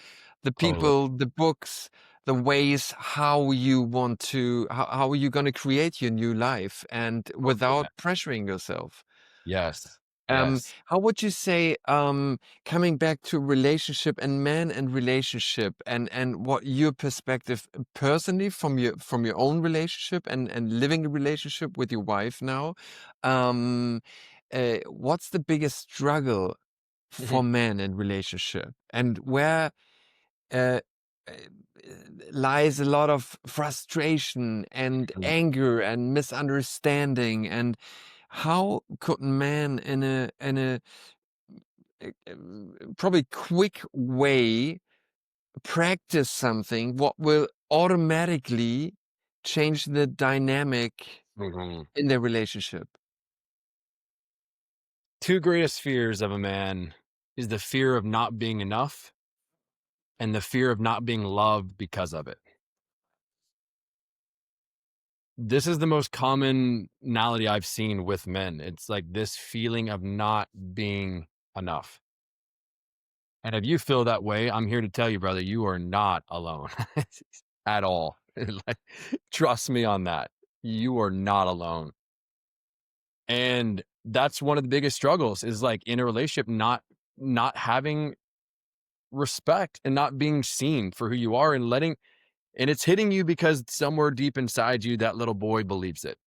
the Totally. people, the books, the ways how you want to, how are you going to create your new life and Totally, without man. pressuring yourself. Yes. Yes. How would you say, coming back to relationship and man and relationship and what your perspective personally from your own relationship and living a relationship with your wife now, um, what's the biggest struggle for Mhm. men in relationship and where uh, uh, lies a lot of frustration and Mhm. anger and misunderstanding and how could man in a probably quick way practice something what will automatically change the dynamic Mhm. in their relationship? Two greatest fears of a man is the fear of not being enough and the fear of not being loved because of it. This is the most commonality I've seen with men. It's like this feeling of not being enough. And if you feel that way, I'm here to tell you, brother, you are not alone at all. Like, trust me on that. You are not alone. And that's one of the biggest struggles is like in a relationship, not having respect and not being seen for who you are and letting, and it's hitting you because somewhere deep inside you, that little boy believes it,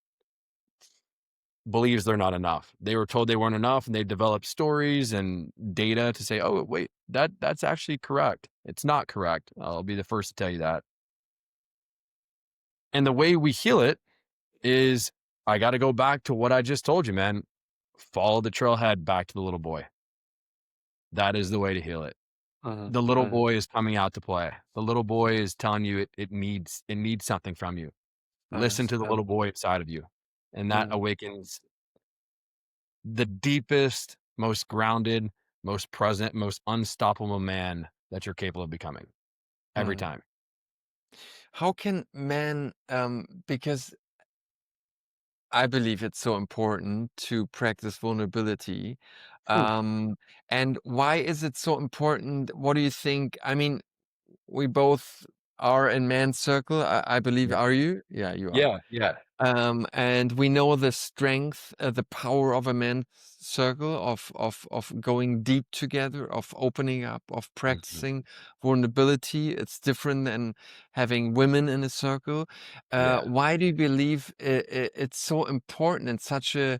believes they're not enough. They were told they weren't enough, and they developed stories and data to say, oh, wait, that's actually correct. It's not correct. I'll be the first to tell you that. And the way we heal it is I got to go back to what I just told you, man. Follow the trailhead back to the little boy. That is the way to heal it. Mhm, The little mhm, boy is coming out to play. The little boy is telling you it needs something from you. mhm, Listen to the mhm, little boy inside of you. And that mhm, awakens the deepest, most grounded, most present, most unstoppable man that you're capable of becoming every mhm. time. How can men, because I believe it's so important to practice vulnerability. Ooh, Um, and why is it so important? What do you think? I mean, we both are in man's circle. I believe. yeah. Are you? Yeah, you are. Yeah, yeah, And we know the strength, the power of a man's circle, of going deep together, of opening up, of mhm, practicing vulnerability. It's different than having women in a circle. yeah. Why do you believe it's so important and such a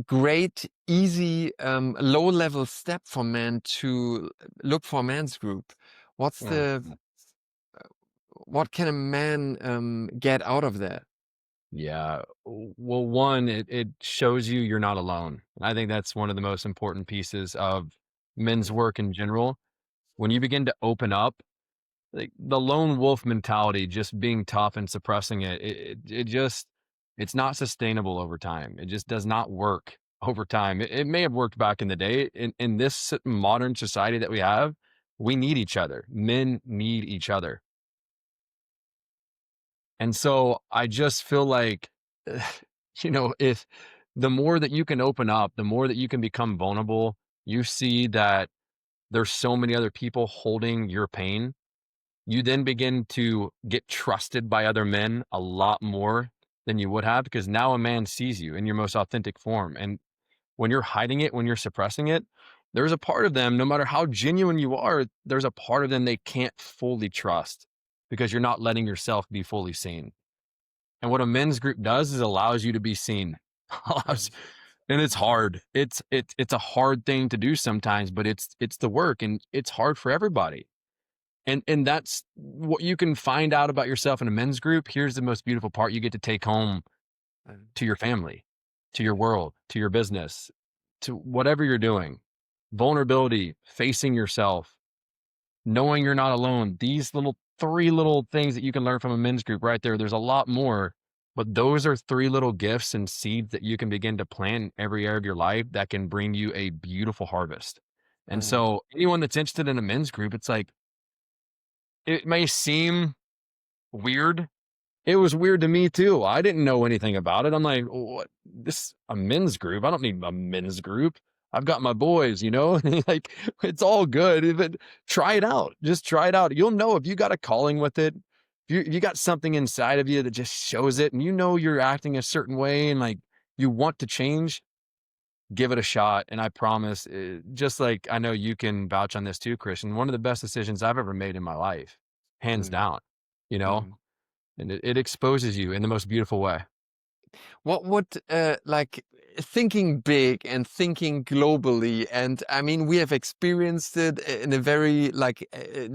great, easy, low-level step for men to look for a man's group? What's the Mhm. what can a man get out of that? Yeah. Well, one, it shows you you're not alone. I think that's one of the most important pieces of men's work in general. When you begin to open up, like the lone wolf mentality, just being tough and suppressing it just it's not sustainable over time. It just does not work over time. It may have worked back in the day. In this modern society that we have, we need each other. Men need each other. And so I just feel like, if the more that you can open up, the more that you can become vulnerable, you see that there's so many other people holding your pain. You then begin to get trusted by other men a lot more than you would have because now a man sees you in your most authentic form. And when you're hiding it, when you're suppressing it, there's a part of them, no matter how genuine you are, there's a part of them they can't fully trust because you're not letting yourself be fully seen. And what a men's group does is allows you to be seen. Allows- and it's hard. It's a hard thing to do sometimes, but it's the work and it's hard for everybody. And that's what you can find out about yourself in a men's group. Here's the most beautiful part you get to take home to your family, to your world, to your business, to whatever you're doing. Vulnerability, facing yourself, knowing you're not alone. These little three little things that you can learn from a men's group right there. There's a lot more, but those are three little gifts and seeds that you can begin to plant in every area of your life that can bring you a beautiful harvest. And Uh, so anyone that's interested in a men's group, it's like it may seem weird. It was weird to me too. I didn't know anything about it. I'm like, what? This a men's group? I don't need a men's group. I've got my boys, like it's all good. But try it out. Just try it out. You'll know if you got a calling with it. If you got something inside of you that just shows it, and you're acting a certain way, and like you want to change. Give it a shot, and I promise. Just like I know you can vouch on this too, Christian. One of the best decisions I've ever made in my life, hands mm, down. You know, mm. and it exposes you in the most beautiful way. What would like thinking big and thinking globally, and I mean we have experienced it in a very like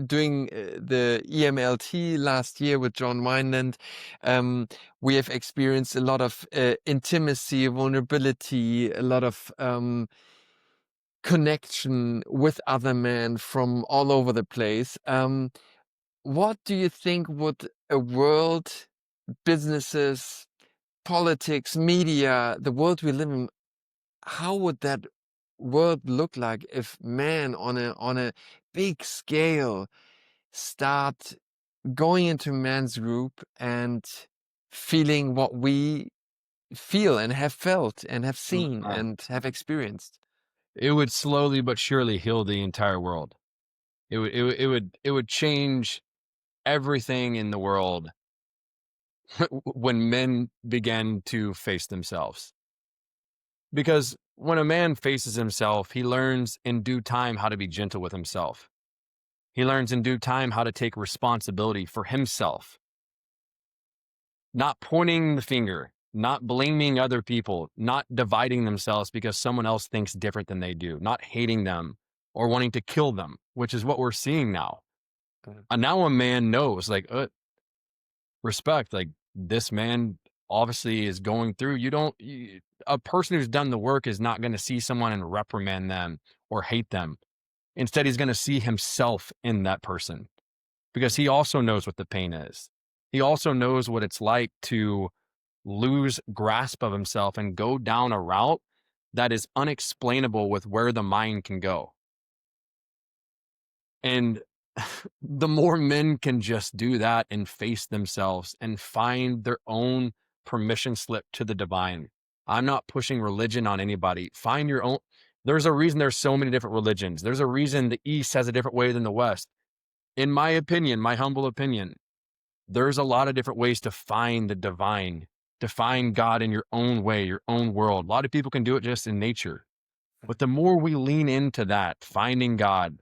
doing the EMLT last year with John Wineland. Um, we have experienced a lot of intimacy, vulnerability, a lot of connection with other men from all over the place. What do you think would a world, businesses, politics, media, the world we live in, how would that world look like if man on a big scale start going into man's group and feeling what we feel and have felt and have seen Mhm. and have experienced? It would slowly but surely heal the entire world. It would change everything in the world when men began to face themselves. Because when a man faces himself, he learns in due time how to be gentle with himself. He learns in due time how to take responsibility for himself, not pointing the finger, not blaming other people, not dividing themselves because someone else thinks different than they do, not hating them or wanting to kill them, which is what we're seeing now. Uh, And now a man knows, like, respect, like, this man obviously is going through. A person who's done the work is not going to see someone and reprimand them or hate them. Instead, he's going to see himself in that person because he also knows what the pain is. He also knows what it's like to lose grasp of himself and go down a route that is unexplainable with where the mind can go. And the more men can just do that and face themselves and find their own permission slip to the divine. I'm not pushing religion on anybody. Find your own. There's a reason there's so many different religions. There's a reason the East has a different way than the West. In my opinion, my humble opinion, there's a lot of different ways to find the divine, to find God in your own way, your own world. A lot of people can do it just in nature. But the more we lean into that, finding God,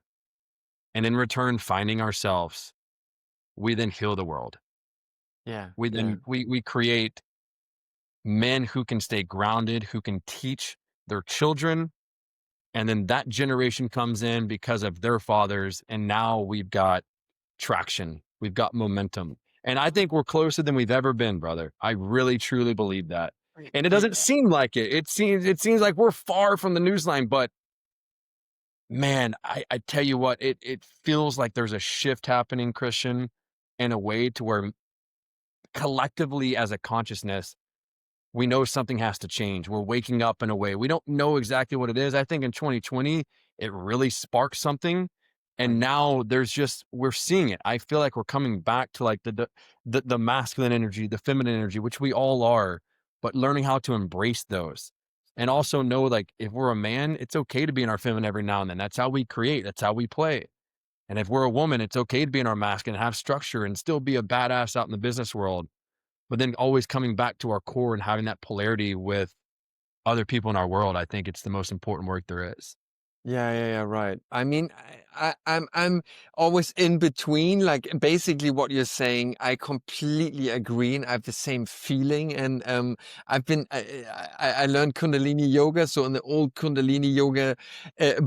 and in return, finding ourselves, we then heal the world. Yeah, We yeah. then we create men who can stay grounded, who can teach their children, and then that generation comes in because of their fathers, and now we've got traction. We've got momentum. And I think we're closer than we've ever been, brother. I really truly believe that. And it doesn't Yeah. seem like it. It seems like we're far from the news line, but man, I tell you what, it feels like there's a shift happening, Christian, in a way to where collectively as a consciousness, we know something has to change. We're waking up in a way. We don't know exactly what it is. I think in 2020, it really sparked something. And Right. now we're seeing it. I feel like we're coming back to like the masculine energy, the feminine energy, which we all are, but learning how to embrace those. And also know like if we're a man, it's okay to be in our feminine every now and then. That's how we create, that's how we play. And if we're a woman, it's okay to be in our masculine, have structure and still be a badass out in the business world, but then always coming back to our core and having that polarity with other people in our world, I think it's the most important work there is. Yeah, yeah, yeah, right. I mean, I'm always in between. Like basically, what you're saying, I completely agree, and I have the same feeling. And I've been I learned Kundalini yoga, so in the old Kundalini yoga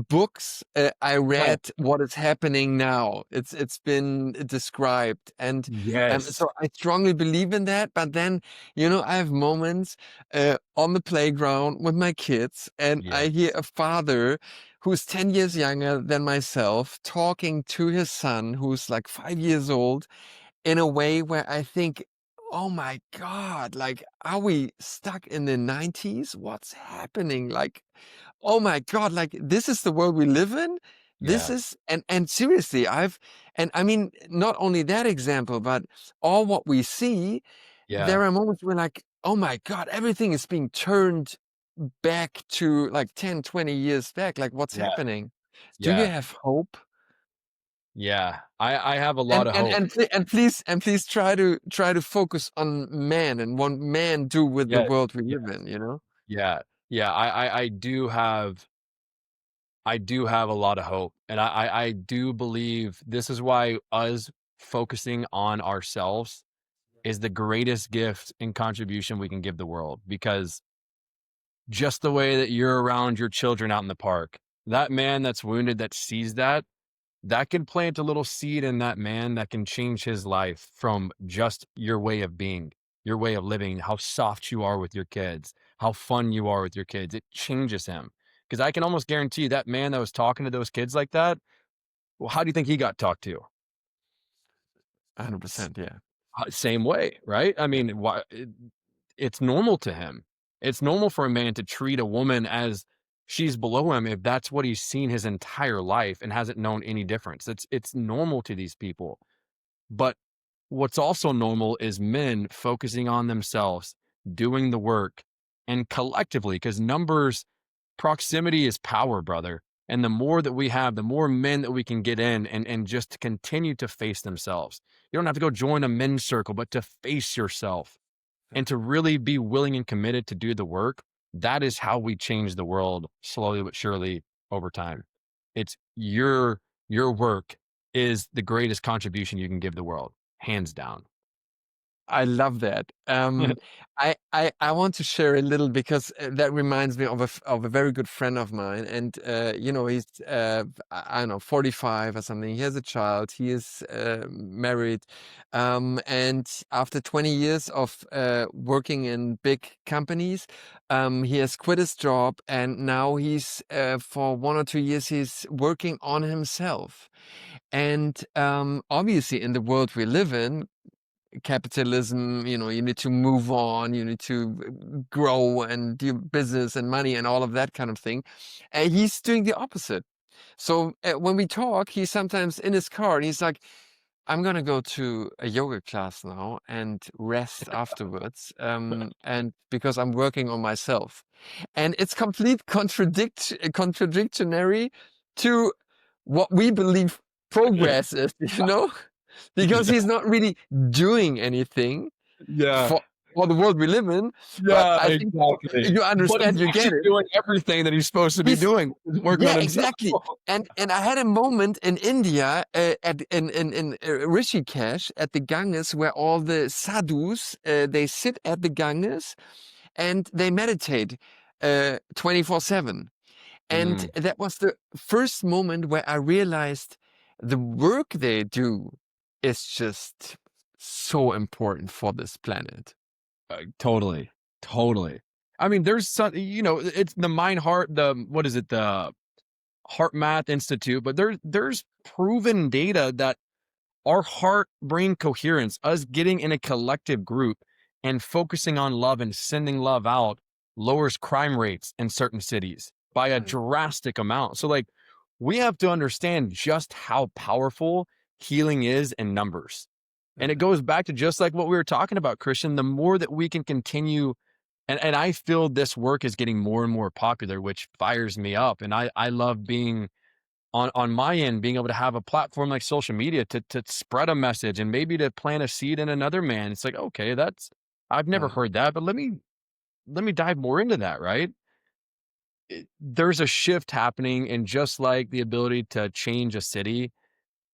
books, I Huh. read what is happening now. It's been described, and Yes. so I strongly believe in that. But then, I have moments on the playground with my kids, and I Yes. hear a father who's 10 years younger than myself, talking to his son, who's like 5 years old, in a way where I think, oh my God, like, are we stuck in the 90s? What's happening? Like, oh my God, like, this is the world we live in. This Yeah. is, and seriously, and I mean, not only that example, but all what we see, Yeah. there are moments where like, oh my God, everything is being turned back to like 10, 20 years back. Like what's Yeah. happening? Do you Yeah. have hope? Yeah. I have a lot And of and hope. and please try to focus on man and what man do with the Yes. world we Yes. live in, you know? Yeah. Yeah. I do have a lot of hope. And I do believe this is why us focusing on ourselves is the greatest gift and contribution we can give the world, because just the way that you're around your children out in the park, that man that's wounded that sees that, that can plant a little seed in that man that can change his life from just your way of being, your way of living, how soft you are with your kids, how fun you are with your kids. It changes him. Because I can almost guarantee that man that was talking to those kids like that, well, how do you think he got talked to? 100%, yeah. Same way, right? I Yeah. mean, why it's normal to him. It's normal for a man to treat a woman as she's below him if that's what he's seen his entire life and hasn't known any difference. It's normal to these people. But what's also normal is men focusing on themselves, doing the work, and collectively, because numbers, proximity is power, brother. And the more that we have, the more men that we can get in and just continue to face themselves. You don't have to go join a men's circle, but to face yourself and to really be willing and committed to do the work. That is how we change the world slowly but surely over time. It's your work is the greatest contribution you can give the world, hands down. I love that. I want to share a little because that reminds me of of a very good friend of mine, and he's I don't know 45 or something. He has a child. He is married, and after 20 years of working in big companies, he has quit his job, and now he's for 1 or 2 years he's working on himself. And obviously, in the world we live in, capitalism, you need to move on, you need to grow and do business and money and all of that kind of thing. And he's doing the opposite. So when we talk, he's sometimes in his car and he's like, I'm gonna go to a yoga class now and rest afterwards. And because I'm working on myself, and it's complete contradictory to what we believe progress is, because he's not really doing anything Yeah. for the world we live in. But Yeah, I think exactly. you But he's understand, you get actually it. doing everything that he's supposed to be He's doing. He's working on Yeah, himself. exactly. And I had a moment in India, at in Rishikesh at the Ganges, where all the sadhus, they sit at the Ganges and they meditate 24/7. And Mm, that was the first moment where I realized the work they do is just so important for this planet. totally, totally. I mean, there's some, it's the mind heart, what is it, the Heart Math Institute, but there's proven data that our heart brain coherence, us getting in a collective group and focusing on love and sending love out, lowers crime rates in certain cities by a Right, drastic amount. So, like, we have to understand just how powerful healing is in numbers. And it right, goes back to just like what we were talking about, Christian, the more that we can continue. And I feel this work is getting more and more popular, which fires me up. And I love being on my end, being able to have a platform like social media to spread a message and maybe to plant a seed in another man. It's like, okay, that's, I've never right, heard that, but let me dive more into that, right? There's a shift happening, and just like the ability to change a city,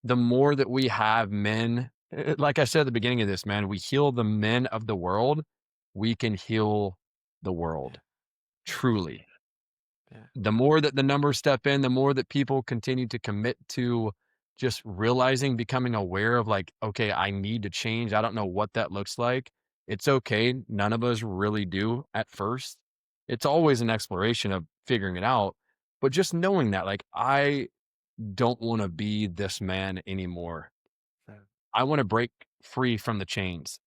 the more that we have men, like I said at the beginning of this, man, we heal the men of the world, we can heal the yeah, world. yeah, Truly. yeah, The more that the numbers step in, the more that people continue to commit to just realizing, becoming aware of, like, okay, I need to change. I don't know what that looks like. It's okay. None of us really do at first. It's always an exploration of figuring it out. But just knowing that, like, I don't want to be this man anymore. yeah, I want to break free from the chains.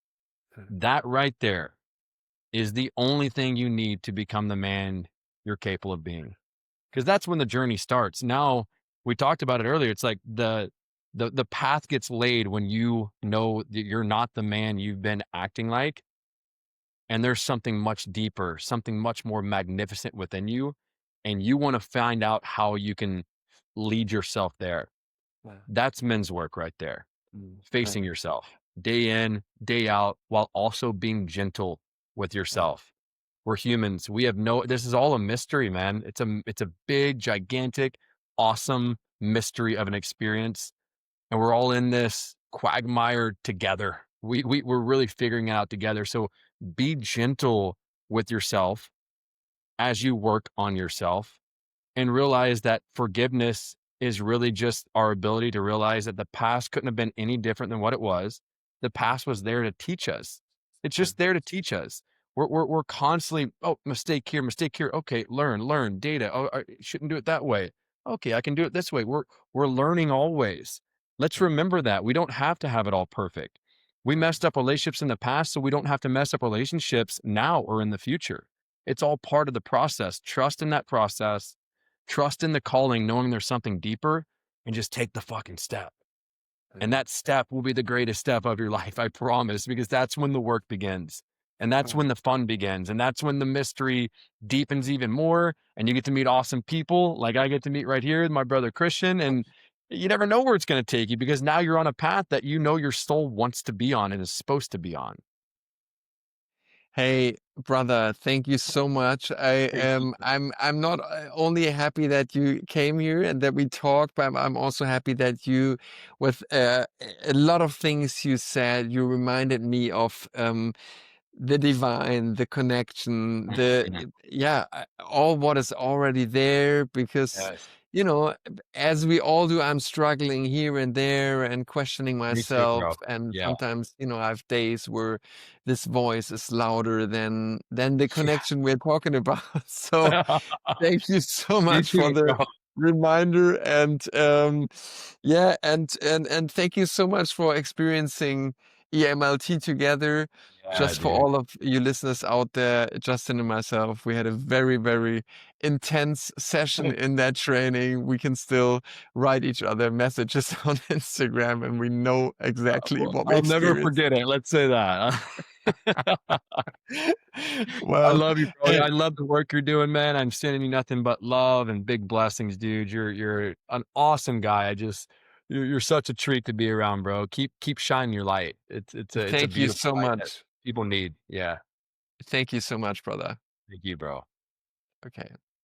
yeah, That right there is the only thing you need to become the man you're capable of being, because that's when the journey starts. Now, we talked about it earlier. It's like the path gets laid when you know that you're not the man you've been acting like, and there's something much deeper, something much more magnificent within you, and you want to find out how you can lead yourself there. yeah, That's men's work right there. right, Facing yourself day in, day out, while also being gentle with right, yourself. We're humans. We have no, this is all a mystery, man. It's a big, gigantic, awesome mystery of an experience. And we're all in this quagmire together. We're really figuring it out together. So be gentle with yourself as you work on yourself, and realize that forgiveness is really just our ability to realize that the past couldn't have been any different than what it was. The past was there to teach us. It's right, just there to teach us. We're constantly, oh, mistake here, mistake here. Okay, learn data. Oh, I shouldn't do it that way. Okay, I can do it this way. We're learning always. Let's right, remember that we don't have to have it all perfect. We right, messed up relationships in the past, so we don't have to mess up relationships now or in the future. It's all part of the process. Trust in that process, trust in the calling, knowing there's something deeper, and just take the fucking step. right, And that step will be the greatest step of your life, I promise, because that's when the work begins. And that's right. when the fun begins. And that's when the mystery deepens even more. And you get to meet awesome people like I get to meet right here with my brother Christian. And you never know where it's going to take you, because now you're on a path that you know your soul wants to be on and is supposed to be on. Hey, brother, thank you so much. I'm not only happy that you came here and that we talked, but I'm also happy that you, with a lot of things you said, you reminded me of the divine, the connection, Mhm. yeah, all what is already there. Because, Yes. as we all do, I'm struggling here and there and questioning Me too, myself. bro. And Yeah. sometimes, I have days where this voice is louder than the connection we're talking about. So Yeah. thank you so Me much for too, the bro. reminder. And yeah, and thank you so much for experiencing EMLT together. Yeah, Just for dude. all of you listeners out there, Justin and myself, we had a very, very intense session in that training. We can still write each other messages on Instagram, and we know exactly Well, what we I'll never experienced. forget it, let's say that. I Well, love you, bro. hey, I love the work you're doing, man. I'm sending you nothing but love and big blessings, dude. You're an awesome guy. You're such a treat to be around, bro. Keep shining your light. It's a thank you beautiful so light that much. people need. Yeah. Thank you so much, brother. Thank you, bro. Okay.